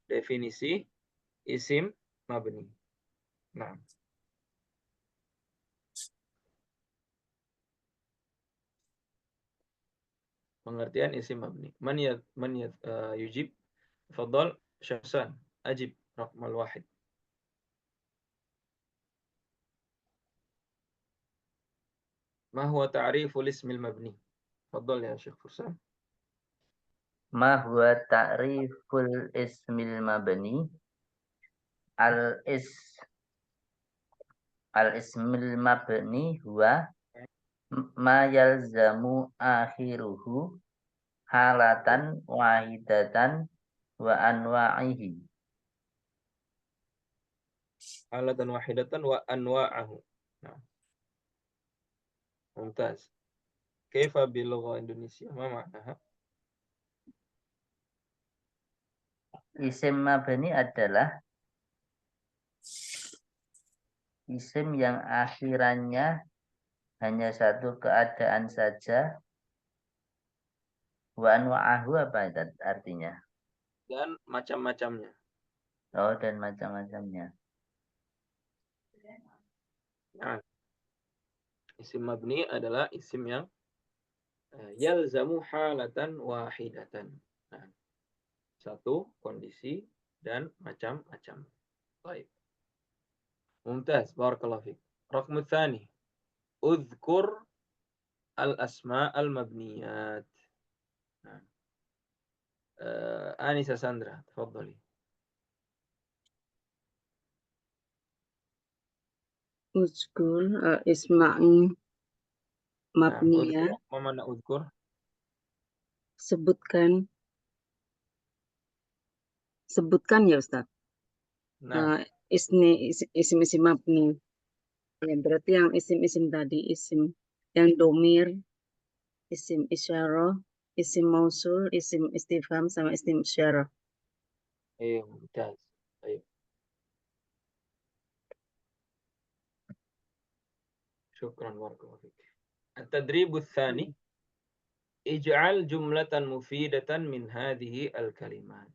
Definisi isim mabni. Nah, pengertian isim mabni. Man yujib? Tafadhal Syahsan, ajib raqmal wahid. Ma huwa ta'riful ismil mabni? Tafadhal ya Syekh Fursan. Ma huwa ta'riful ismil mabni? Al-ismil mabni huwa ma yalzamu akhiruhu halatan wahidatan wa anwa'ihi. Halatan wahidatan wa anwa'ahu. Nah, mumtaz. Kaifa bil lugha Indonesia? Ma ma'naha? Isim mabni adalah isim yang akhirannya hanya satu keadaan saja. Wa anwa'ahu apa itu artinya? Dan macam-macamnya. Oh, dan macam-macamnya. Nah, isim mabni adalah isim yang yalzamu halatan wahidatan. Nah, satu kondisi dan macam-macam. Baik. Mumtaz, barakallahu fiik. Raqmu tsani. Udhkur al-asma' al-mabniyat. Nah. Anisa Sandra, tafadhali. Uzkur isma'i Nah, mabniya. udhkur. Ma mana udhkur? Sebutkan ya Ustaz. Nah, Isim-isim mabni. Ya, berarti yang isim-isim tadi, isim yang domir, isim isyarah, isim mausul, isim istifham, sama isim isyarah. mumtaz. Baik. Syukran barakallahu fiik. At-tadribu tsani. Ij'al jumlatan mufidatan min hadhihi al-kalimat.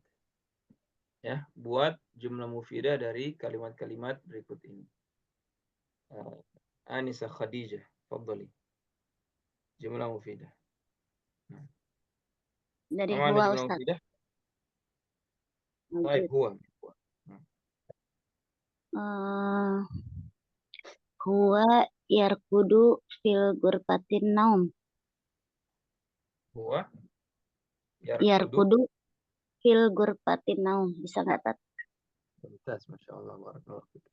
Ya, buat jumlah mufidah dari kalimat-kalimat berikut ini. Anisa Khadijah, tafadhali. Jumlah mufidah. Dari Mana huwa jumlah Ustaz. mufidah? Lanjut. Baik, huwa. Huwa yarkudu fil gurfatin naum. Huwa yarkudu. Yarkudu fil gurfatin naum. Bisa nggak, Tat? Mumtaz, Masya Allah, barakallahu fiik.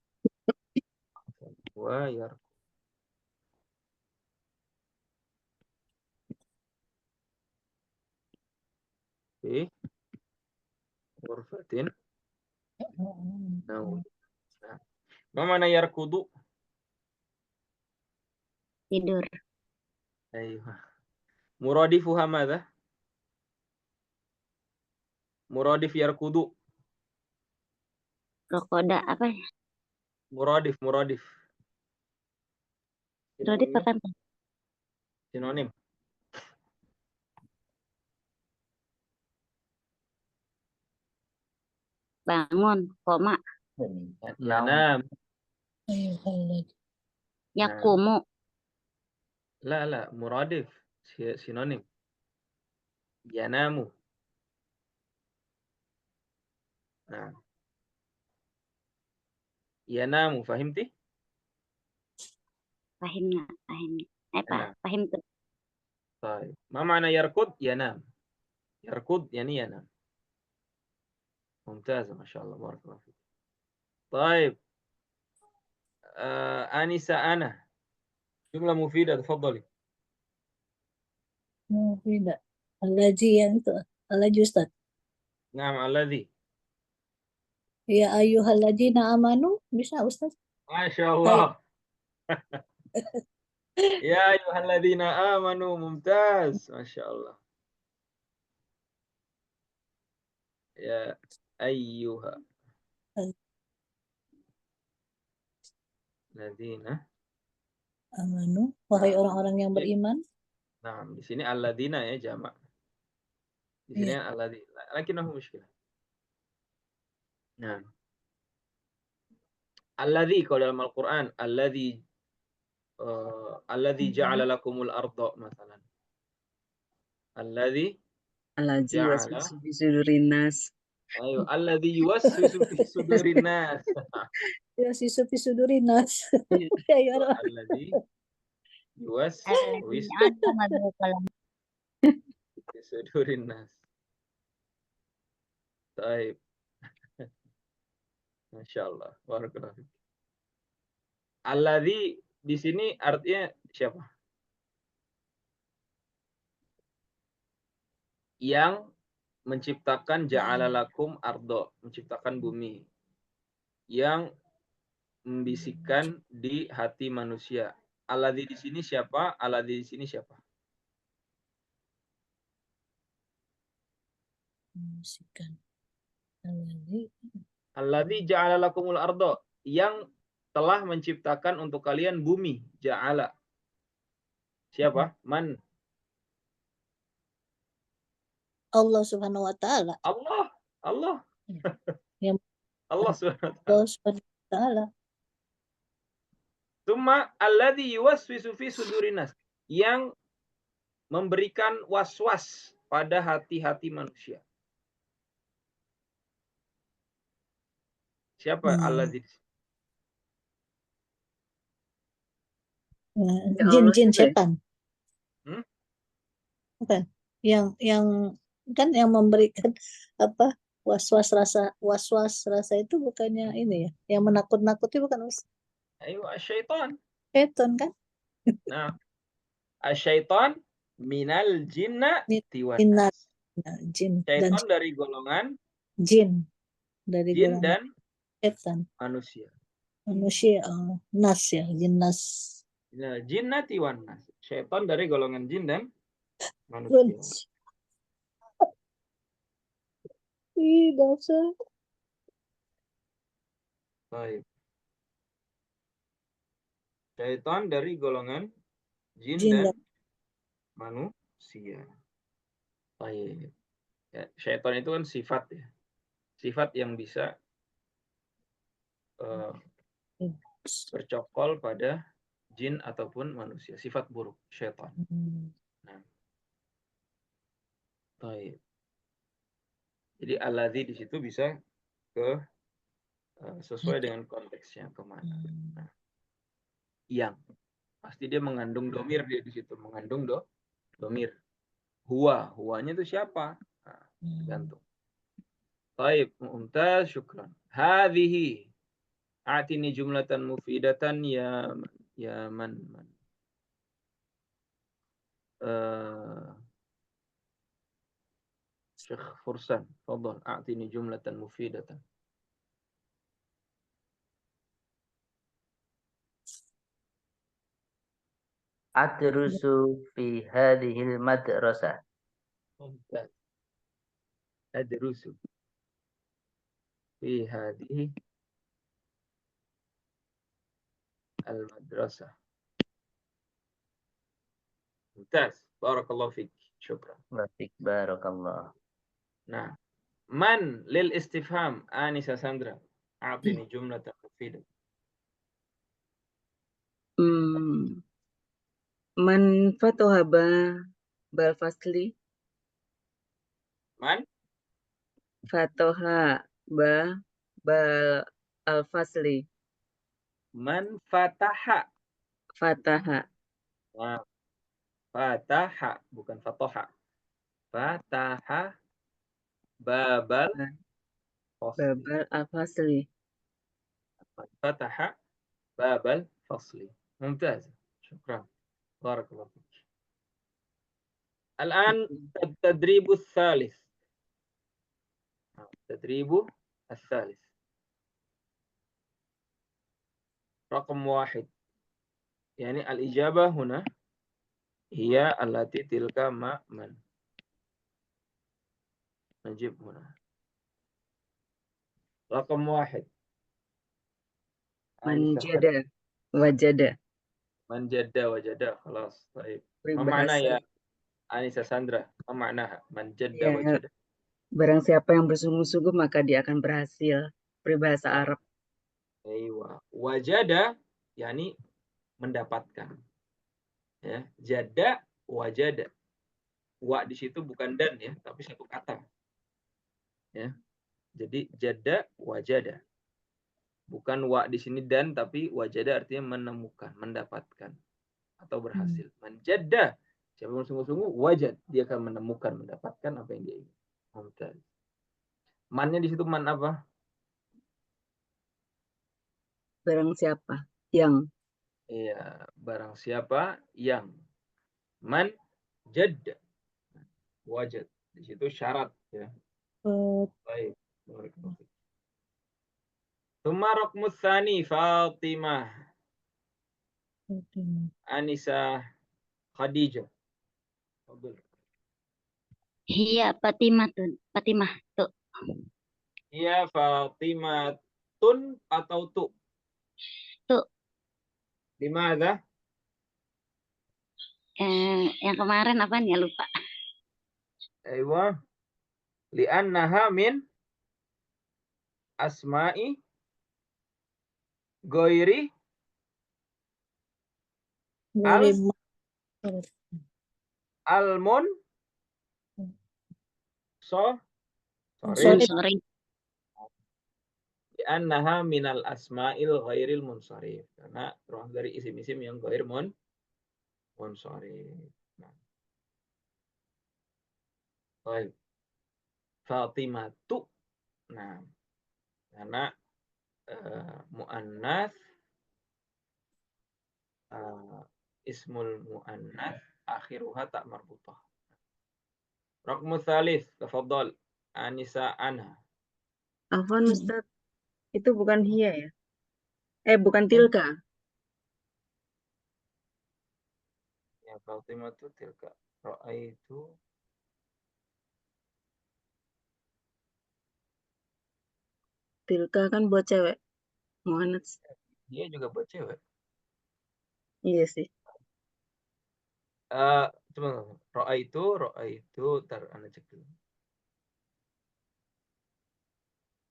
Huwa yarkudu fi ghurfatin naum. Nah, ma mana yarkudu? Tidur. Ayuh. Muradifuha madza? Muradif yarkudu. Rokoda apa ya? Muradif. Rodif apa? Sinonim. Bangun, koma. Yanam. Yakumu. La, muradif. Sinonim. Yanamu. Nah. Yanamu, fahimti? Fahimnya. Nah. Fahim tuh. Baik. Ma mana yarkud? Yanam. Yarkud yani yanam. ممتازة ما شاء الله بارك الله فيك. طيب آنسة أنا جملة مفيدة تفضلي. Tidak. Al-Laji yang itu. Al-Laji Ustaz. نعم الذي. Ya ayyuhalladzina amanu. Bisa Ustaz? ما شاء الله. يا أيها الذين آمنوا ممتاز ما شاء الله. يا أيها Alladzina. Amanu, wahai Nah, orang-orang yang beriman. nah, di sini alladzina ya jamak. Di sini Iya. alladzi. Lakinnahu mushkilah. Nah, alladzi kalau dalam Al-Qur'an alladzi ja'ala lakumul arda masalan. Alladzi Alladzi ja'ala waswisu fi sudurin nas. ayo alladzi yuwaswisu fi sudurin nas. Ya si Sufi Sudurinas. Ya ya Allah. Alladzi yuwaswisu fi sudurin nas. Baik. Masyaallah. Barakallahu fik. Alladzi di sini artinya siapa? Yang menciptakan ja'ala lakum ardo, menciptakan bumi. Yang membisikkan di hati manusia. Alladzi di sini siapa? Alladzi di sini siapa? Musikan. Alladzi Alladzi ja'ala lakumul ardo, yang telah menciptakan untuk kalian bumi. Ja'ala. Siapa? Man? Allah Subhanahu wa taala. Allah. Allah. Yang Allah Subhanahu wa ta'ala. Allah Subhanahu wa taala. Tsumma alladzi yuwaswisu fi sudurinas, yang memberikan was-was pada hati-hati manusia. Siapa alladzi? Ya Allah Jin juga ya? setan. Hmm? Bukan. Yang kan yang memberikan apa? Was-was rasa itu bukannya ini ya. Yang menakut-nakuti bukan Ayo asyaitan. setan kan? Nah, asyaitan minal jinnati wan Inna nas. jin dan Syaitan dari golongan jin dari jin golongan dan setan. manusia. Manusia nas ya, jin nas. Minal jinnati wan nas. Syaitan dari golongan jin dan manusia. Ih, dasar. Baik. Syaitan dari golongan jin Jin dan dan manusia. Baik. Ya, syaitan itu kan sifat ya. Sifat yang bisa bercokol pada jin ataupun manusia. Sifat buruk syaitan. Nah. Baik. Jadi alladzi di situ bisa ke sesuai dengan konteksnya kemana. Nah, yang pasti dia mengandung domir, dia di situ mengandung domir. Huwanya itu siapa? Nah, tergantung. Baik, mumtaz, syukran. Hadhihi a'tini jumlatan mufidatan ya man. Syekh Fursan, fadhal, a'tini jumlatan mufidatan. Adrusu fi hadhil madrasah. Mumtaz. Adrusu fi hadhihi al-madrasah. Mumtaz. Barakallahu fik. Syukran. Wafik barakallah. Nah, man lil istifham Anisa Sandra. A'tini jumlatan mufidatan. Man fatoha bal fasli. Man Fatoha bal al fasli. Man fataha. Fataha. Nah, fataha bukan fatoha. Fataha babal fasli. Babal al fasli. Fataha babal fasli. Mumtaz. Syukran. Barakallahu fik. الآن التدريب الثالث. التدريب الثالث. رقم 1. يعني الإجابة هنا هي التي تلك ما من. نجيب هنا. رقم 1. Man jada. wajada. Man jadda wajada. Khalas. Baik. Ma makna Peribahasa. ya Anissa Sandra? Ma makna man jadda Ya, wajada? barang siapa yang bersungguh-sungguh maka dia akan berhasil. Peribahasa Arab. Aywa. Wajada yakni mendapatkan. Ya, jada wajada. Wa di situ bukan dan ya, tapi satu kata. Ya. Jadi jada wajada. Bukan wa di sini dan, tapi wajada artinya menemukan, mendapatkan atau berhasil. Menjada, siapa yang sungguh-sungguh wajad, dia akan menemukan, mendapatkan apa yang dia ingin. Mumtaz. Mannya di situ man apa? Barang siapa yang Iya, barang siapa yang man jadda wajad. Di situ syarat ya. Baik. Tsumma raqmus tsani Fatimah, Anissa, Khadijah. Iya, Fatimah tuh. Fatimah tuh. Iya, Fatimah tun atau tu? Tuh. Di mana? Yang kemarin apa nih? Lupa. Aywa. Li'annaha min asma'i goiri almun sorry. Sorry. Li'annaha minal asma'il ghairil munsharif. Karena roh dari isim-isim yang ghair munsharif. Nah. Baik. Fatimah tu. Nah. Karena mu'annas ismul mu'annas akhiruha tak marbutah. Raqmu tsalits, tafadhal. Anissa Anha. Afwan Ustaz, itu bukan hiya ya? Bukan tilka. Ya, Fatimah itu tilka. Ra'aitu Tilka kan buat cewek. Muhammad. dia juga buat cewek. Iya sih. Coba Ra'aitu tar anda cek dulu.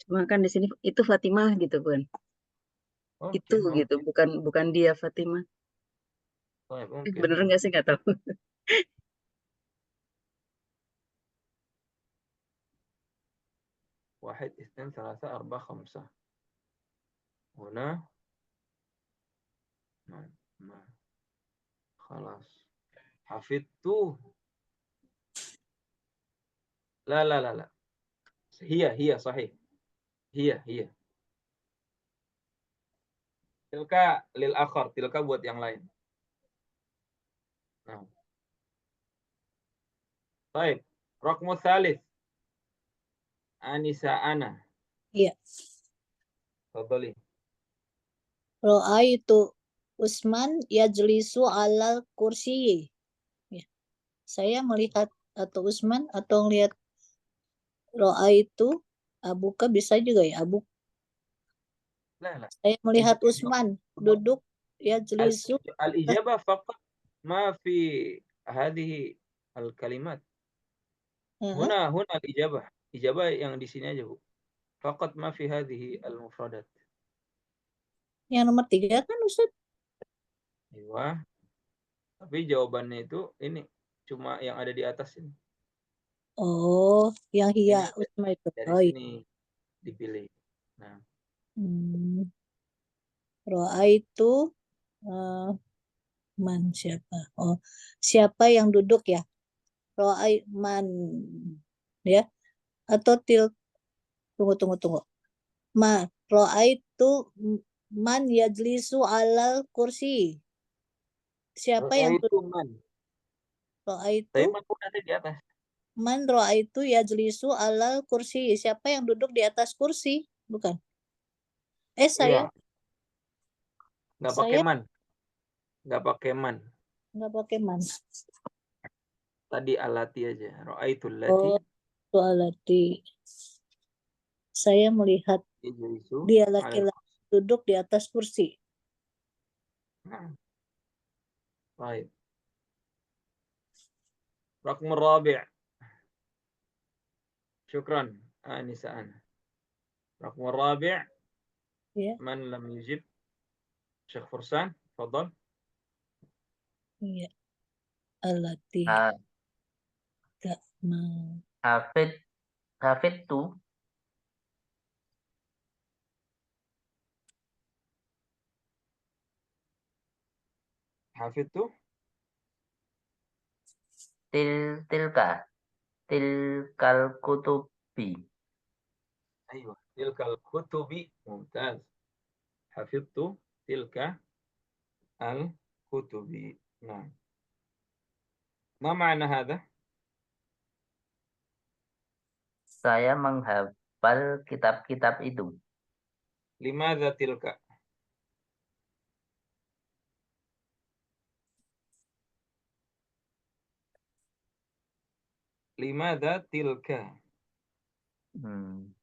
Cuma kan di sini itu Fatimah gitu, Bun. Oke, Itu gitu, bukan dia Fatimah. Mungkin. Bener nggak sih, nggak tahu. واحد اثنين ثلاثة أربعة خمسة هنا ما خلاص حفظت لا هي صحيح هي tilka lil akhar, tilka buat yang lain. Nah. Baik, raqmu tsalits. Anissa Ana. Iya. Tafadhali. Ra'aitu Usman yajlisu alal kursi. Ya. Saya melihat atau Usman atau melihat ra'aitu abuka bisa juga ya abu. La. Saya melihat Usman duduk yajlisu. Al-ijabah faqat ma fi hadhihi al-kalimat. Huna al-ijabah. Ijabah yang di sini aja, Bu. Faqat ma fi hadhihi al-mufradat. Yang nomor 3 kan Ustaz? Iya. Tapi jawabannya itu ini cuma yang ada di atas ini. Oh, yang hiya Usman itu. Dari sini dipilih. Nah. Ra'aitu man siapa? Oh, siapa yang duduk ya? Ra'ai man ya atau tunggu. Ra'aitu man yajlisu alal kursi. Siapa yang duduk? Ra'aitu Tapi man pun ada di atas. Man ra'aitu yajlisu alal kursi. Siapa yang duduk di atas kursi? Bukan. Saya. Iya. Nggak pakai man. Nggak pakai man. Nggak pakai man. Tadi alati aja. Ra'aitul lati. Oh, alati. Saya melihat dia laki-laki duduk di atas kursi. نعم. طيب. رقم الرابع. شكرا آنسة أنا. رقم الرابع Ya, من لم يجب؟ شيخ فرسان تفضل. ya. Alati Ha- gak mau. Hafid, hafid tu حفظت. tilka tilkal kutubi. أيوة تلك الكتب. ممتاز. حفظت تلك الكتب. نعم. ما معنى هذا؟ Saya menghafal kitab-kitab itu. لماذا تلك؟ لماذا تلك؟ Hmm.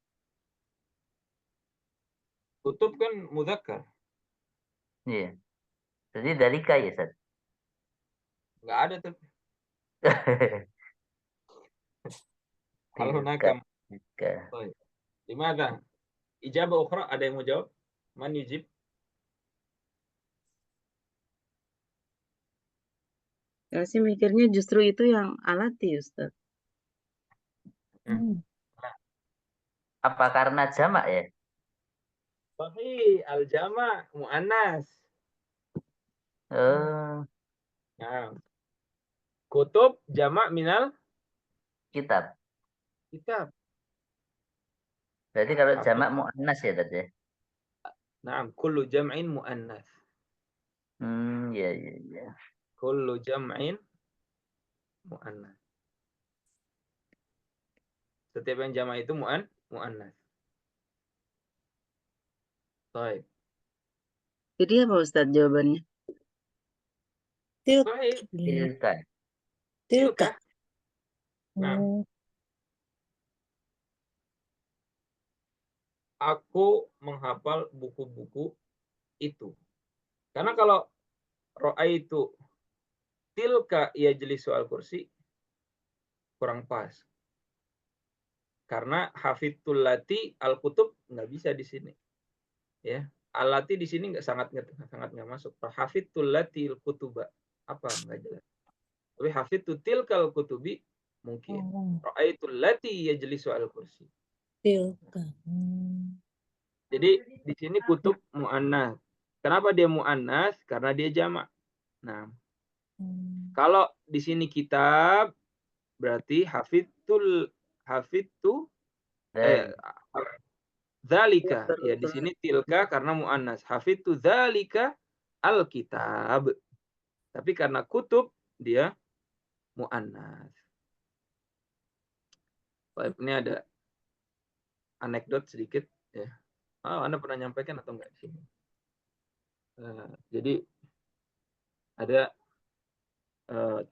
كتب kan مذكر. Iya. Jadi dari ya, Ustaz. nggak ada tuh. Hal hunaka. Tilka. طيب. لماذا؟ إجابة أخرى ada yang mau jawab? Man yujib? Saya sih mikirnya justru itu yang alati, Ustaz. Hmm. Apa karena jamak ya? Sahih, al-jama' mu'annas. Nah, kutub jama' minal Kitab. kitab. Berarti kalau Hafid. jamak muannas ya tadi. Naam, kullu jam'in mu'annas. Ya, ya, ya. Kullu jam'in mu'annas. Setiap yang jama' itu mu'annas. Baik. Jadi apa Ustaz jawabannya? Tilka. Sahih. Tilka. Tilka. Nah, Oh, aku menghafal buku-buku itu. Karena kalau ra'aitu tilka yajlisu al-kursi kurang pas. Karena hafidtul lati al-kutub nggak bisa di sini. Ya. Al-lati di sini sangat nggak masuk. Hafidtul lati al-kutuba. Apa nggak jelas. Tapi hafidtu tilkal kutubi mungkin. oh, Ra'aitul lati yajlisu al-kursi. tilka. Jadi di sini kutub muannas. Kenapa dia muannas? Karena dia jamak. Nah, kalau di sini kitab berarti hafidtu dzalika. Ya di sini tilka karena muannas. Hafidtu dzalika al-kitab. Tapi karena kutub dia muannas. Baik, ini ada anekdot sedikit ya. Anda pernah nyampaikan atau enggak di sini? Jadi ada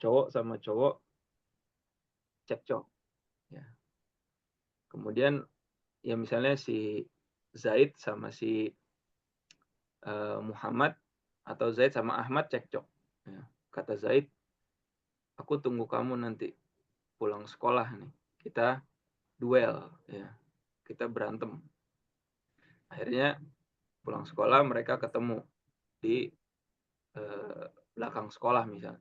cowok sama cowok cekcok. Ya. Kemudian ya misalnya si Zaid sama si Muhammad atau Zaid sama Ahmad cekcok. Ya. Kata Zaid, aku tunggu kamu nanti pulang sekolah nih. Kita duel, ya. Kita berantem. Akhirnya pulang sekolah mereka ketemu di belakang sekolah misalnya.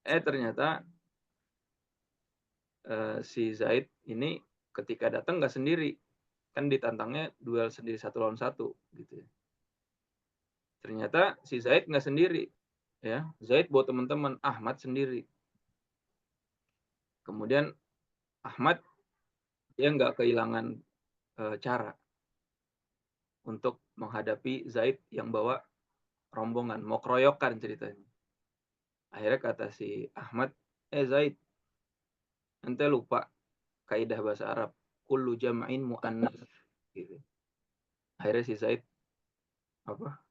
Ternyata si Zaid ini ketika datang nggak sendiri, kan ditantangnya duel sendiri 1 lawan 1 gitu ya. Ternyata si Zaid nggak sendiri, ya. Zaid bawa teman-teman, Ahmad sendiri. Kemudian Ahmad dia nggak kehilangan cara untuk menghadapi Zaid yang bawa rombongan, mau keroyokan ceritanya. Akhirnya kata si Ahmad, Zaid, ente lupa kaidah bahasa Arab, kullu jam'in mu'annas gitu. Akhirnya si Zaid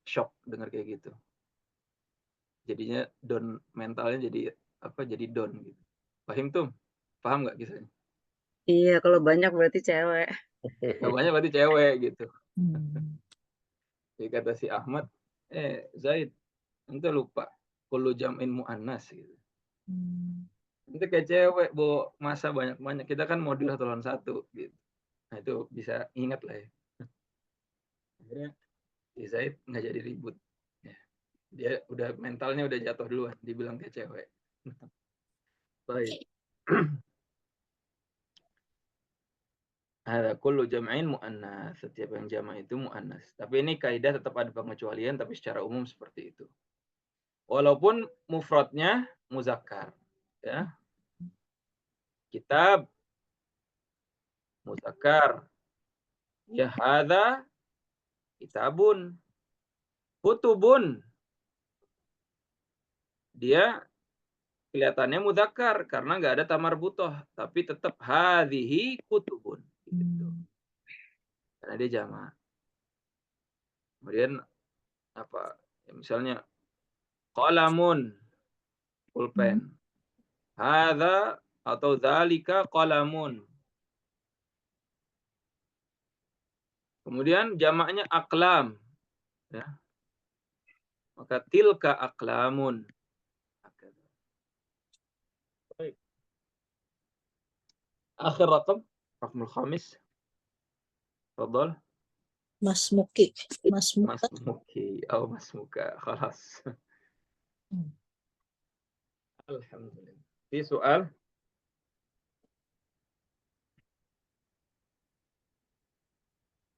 shock dengar kayak gitu. Jadinya down mentalnya jadi down gitu. Paham nggak kisahnya? Iya, kalau banyak berarti cewek. Nah, banyak berarti cewek gitu. Jadi kata si Ahmad, Zaid, ente lupa. Kullu jam'in mu'annas gitu. Hmm. Ente kayak cewek, bawa masa banyak-banyak. Kita kan modul 1 lawan 1 gitu. Nah itu bisa ingat lah ya. Akhirnya si Zaid nggak jadi ribut. Ya. Dia udah mentalnya udah jatuh duluan, dibilang kayak cewek. Baik. Ada kullu jam'in mu'annas. Setiap yang jama' itu mu'annas. Tapi ini kaidah tetap ada pengecualian, tapi secara umum seperti itu. Walaupun mufradnya muzakkar. Ya. Kitab muzakkar. Ya hadza kitabun. Kutubun. Dia kelihatannya mudzakkar karena nggak ada tamar butoh, tapi tetap hadhihi kutubun gitu. Karena dia jama'. Kemudian apa? Ya, misalnya qalamun, pulpen. Hadza atau dzalika qalamun. Kemudian jamaknya aqlam, ya. Maka tilka aqlamun. Baik. Akhir raqam khamis. Tafadhal. Masmuki. Masmuka. Masmuki atau masmuka. Khalas. Hmm. Alhamdulillah. Fi soal.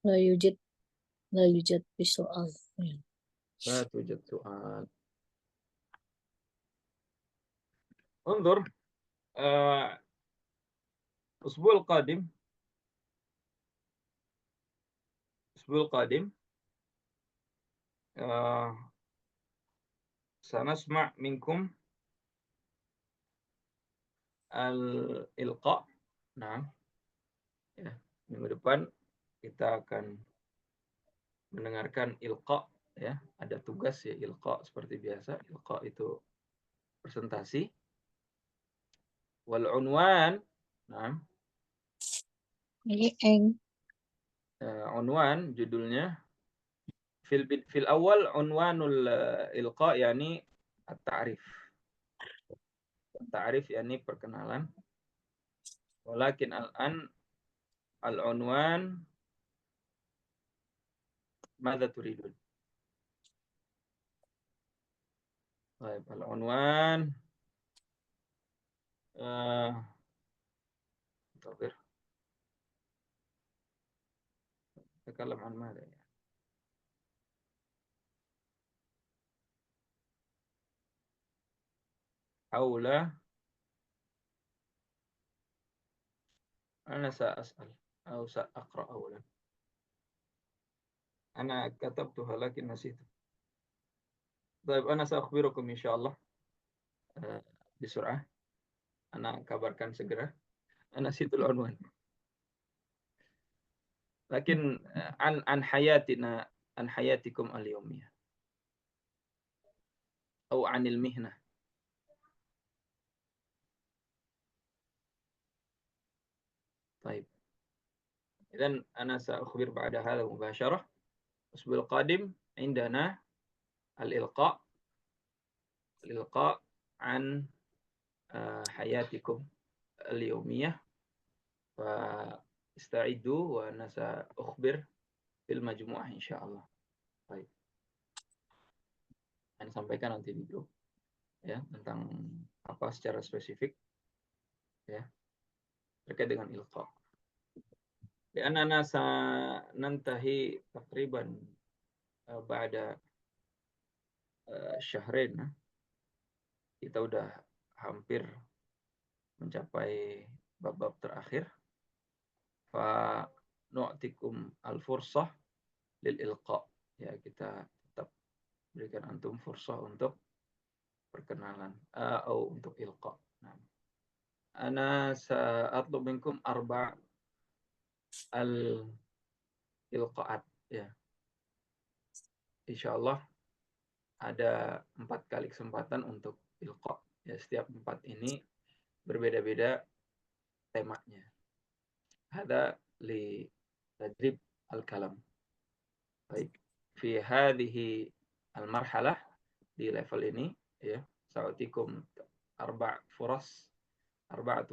La yujad. La yujad fi soal. Ya. لا توجد سؤال. انظر الأسبوع القادم سنسمع منكم الإلقاء. Nah, ya, minggu depan kita akan mendengarkan ilqa, ya. Ada tugas ya ilqa seperti biasa. Ilqa itu presentasi. Wal unwan, nah, Ini eng. unwan judulnya fil awal unwanul ilqa yani at-ta'rif. Ta'rif yani perkenalan. Walakin al-an al-unwan ماذا تريدون؟ طيب العنوان انتظر نتكلم عن ماذا يعني؟ حول أنا سأسأل أو سأقرأ أولا. أنا كتبتها لكن نسيتها. طيب أنا سأخبركم إن شاء الله بسرعة. أنا kabarkan segera. أنا نسيت العنوان. لكن عن حياتنا عن حياتكم اليومية أو عن المهنة. طيب إذن أنا سأخبر بعد هذا مباشرة. الأسبوع القادم عندنا الإلقاء عن حياتكم اليومية. فاستعدوا وأنا سأخبر في المجموعة إن شاء الله. طيب. Saya sampaikan nanti di grup ya tentang apa secara spesifik ya terkait dengan ilqa. لأننا سننتهي تقريبا بعد syahrin. Kita udah hampir mencapai bab-bab terakhir. Fa nu'tikum al-fursah lil ilqa. Ya, kita tetap berikan antum fursah untuk perkenalan atau untuk ilqa. Nah, ana sa'atlub minkum arba' al-ilqa'at ya. Insyaallah ada 4 kali kesempatan untuk ilqa. Ya, setiap 4 ini berbeda-beda temanya. Hada li tadrib al-kalam. Baik. Fi hadhihi al-marhalah di level ini ya. Sa'utikum arba'atu furas ada 4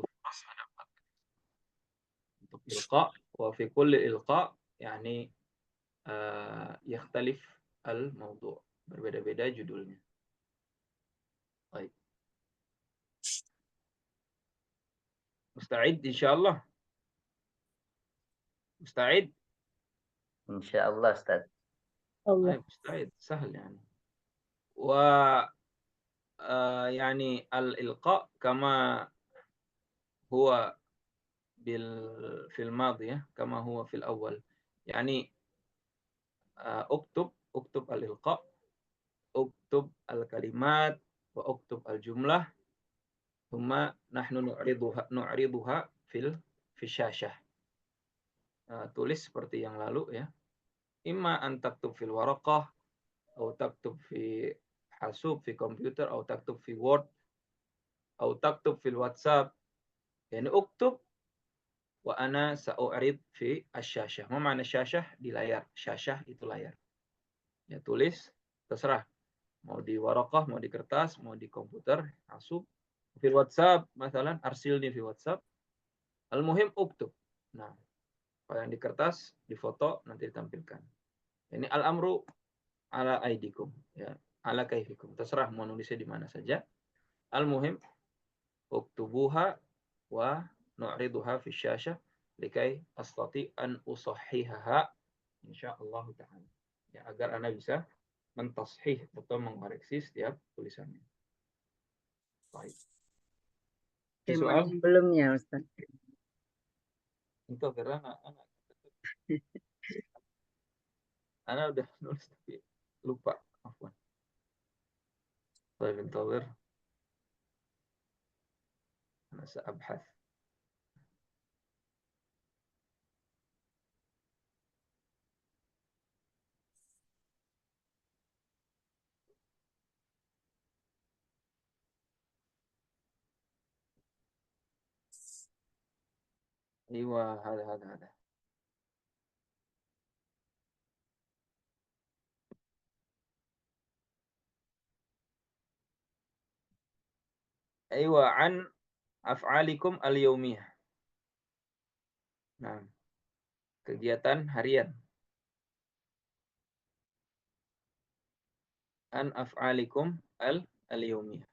untuk ilqa wa fi kulli ilqa yani yakhtalif al-mawdu', berbeda-beda judulnya. Baik. Musta'id insyaallah. Musta'id. Insyaallah Ustaz. Allah. مستعد سهل يعني و يعني الإلقاء كما هو في الماضي كما هو في الأول يعني اكتب الإلقاء، اكتب الكلمات واكتب الجملة ثم نحن نعرضها في الشاشة. Tulis seperti yang lalu ya. Imma an taktub fil waraqah atau taktub fi hasub fi komputer atau taktub fi Word atau taktub fil WhatsApp. Yani uktub wa ana sa'u'rid fi asy-syasyah. Ma ma'na syasyah? Di layar. Syasyah itu layar. Ya tulis terserah. Mau di waraqah, mau di kertas, mau di komputer, hasub, fil WhatsApp, misalnya arsilni fi WhatsApp. Al-muhim uktub. Nah, kalau yang di kertas, di foto nanti ditampilkan. Ini al-amru ala aidikum ya, ala kaifikum. Terserah mau nulisnya di mana saja. Al-muhim uktubuha wa nu'riduha fi syasyah likai astati an usahhihaha insyaallah ta'ala. Ya, agar Anda bisa mentashih atau mengoreksi setiap tulisannya. Baik. Tema Soal belum ya Ustaz? itu karena anak udah nulis tapi lupa. Afwan. طيب انتظر. أنا سأبحث. أيوة هذا أيوة عن أفعالكم اليومية. Nah, kegiatan harian. An af'alikum al-yawmiyah.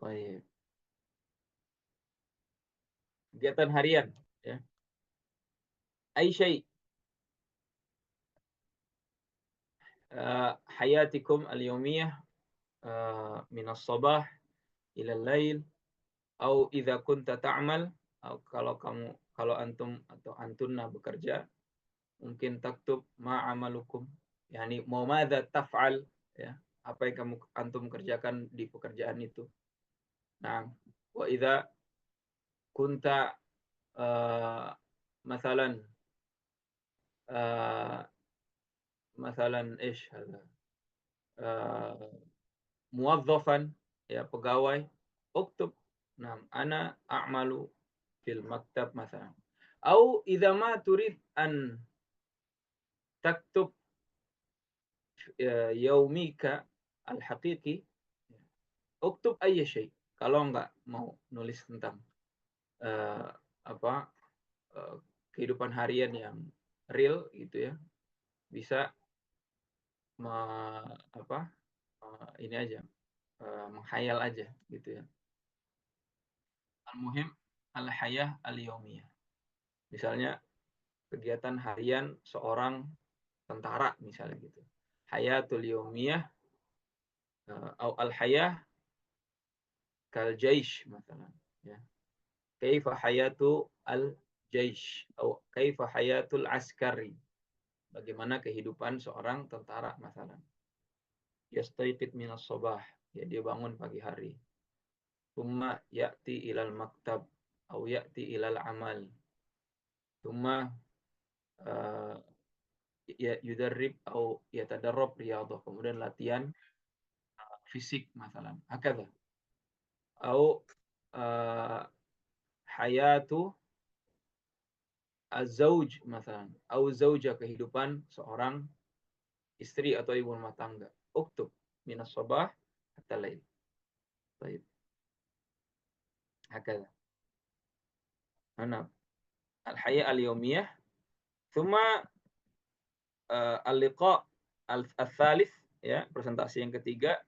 Baik. Kegiatan harian ya. Ay syai' hayatikum al-yawmiyah min as-sabah ila al-lail au idza kunta ta'mal kalau antum atau antunna bekerja mungkin taktub ma amalukum yani mau madza taf'al ya, apa yang antum kerjakan di pekerjaan itu. Nah, wa idza kunta مثلا مثلا ايش هذا موظفا ya pegawai اكتب نعم انا اعمل في المكتب مثلا او اذا ما تريد ان تكتب يوميك الحقيقي اكتب اي شيء. Kalau nggak mau nulis tentang kehidupan harian yang real gitu ya, bisa ini aja menghayal aja gitu ya. Al-muhim al-hayah al-yawmiyah. Misalnya kegiatan harian seorang tentara misalnya gitu. Hayatul yawmiyah atau al-hayah kal jaish misalnya ya. Kaifa hayatu al-jaish atau kaifa hayatul askari. Bagaimana kehidupan seorang tentara misalnya. Yastayqid minas sabah, ya dia bangun pagi hari. Thumma ya'ti ilal maktab atau ya'ti ilal amal. Thumma yudarrib atau yatadarrab riyadhah, kemudian latihan fisik misalnya. Hakadha. Atau hayatu az-zawj misalnya, atau zauja kehidupan seorang istri atau ibu rumah tangga. Uktub minas sabah hatta lail. Baik. Hakadha. Ana al-haya al-yawmiyah, thumma al-liqa al-thalith, ya, presentasi yang ketiga,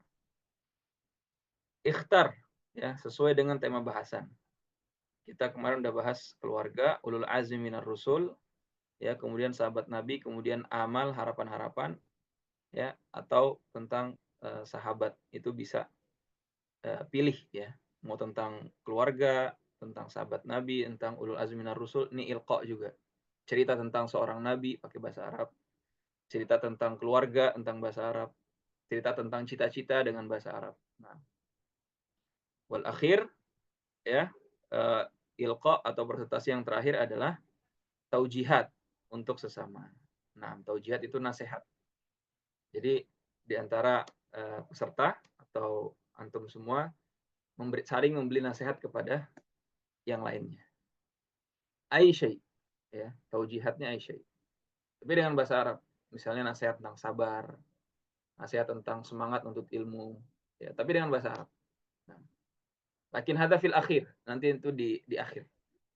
ikhtar, ya, sesuai dengan tema bahasan. Kita kemarin udah bahas keluarga, ulul azmi minar rusul, ya, kemudian sahabat Nabi, kemudian amal, harapan-harapan, ya, atau tentang sahabat. Itu bisa pilih, ya, mau tentang keluarga, tentang sahabat Nabi, tentang ulul azmi minar rusul. Ini ilqa juga, cerita tentang seorang nabi pakai bahasa Arab, cerita tentang keluarga tentang bahasa Arab, cerita tentang cita-cita dengan bahasa Arab. Nah, wal akhir, ya, ilqa atau presentasi yang terakhir adalah taujihat untuk sesama. Nah, taujihat itu nasihat. Jadi di antara peserta atau antum semua saling memberi nasihat kepada yang lainnya. Aisyai, ya, taujihatnya Aisyai. Tapi dengan bahasa Arab. Misalnya nasihat tentang sabar, nasihat tentang semangat untuk ilmu, ya, tapi dengan bahasa Arab. Nah, lakin hadza fil akhir, nanti itu di akhir.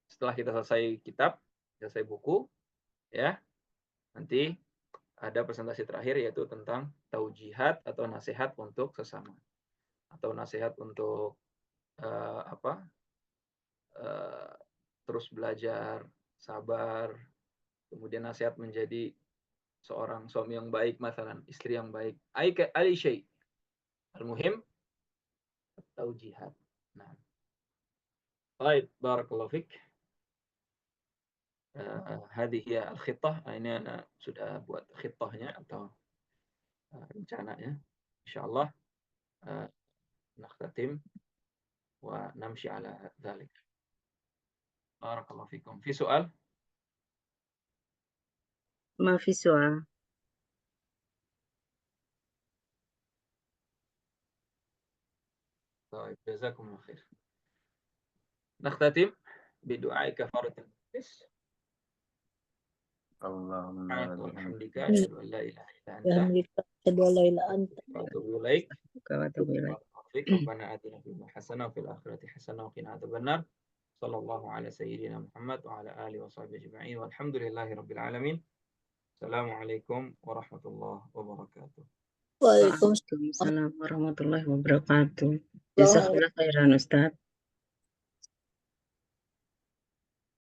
Setelah kita selesai kitab, selesai buku, ya, nanti ada presentasi terakhir yaitu tentang taujihat atau nasihat untuk sesama, atau nasihat untuk terus belajar, sabar, kemudian nasihat menjadi seorang suami yang baik, masalan istri yang baik. Ai syai. Al-muhim taujihat. Nah, baik, barakallahu fik. Hadhihi al-khittah. Ini ana sudah buat khittahnya atau rencananya. Insyaallah nakhtatim wa namshi ala dzalik. Barakallahu fikum. Fi soal? ما في سؤال. طيب جزاكم الله خير. نختتم بدعاء كفارة المجلس. اللهم وبحمدك أشهد أن لا إله إلا أنت Alhamdulillah, kedua laila anta. وأتوب إليك. وأتوب إليك. ربنا آتنا في الدنيا حسنة وفي الآخرة حسنة وقنا عذاب النار. صلى الله على سيدنا محمد وعلى آله وصحبه أجمعين والحمد لله رب العالمين. السلام عليكم ورحمة الله وبركاته. Waalaikumsalam. Waalaikumsalam warahmatullahi wabarakatuh. Jazakallah khairan Ustaz.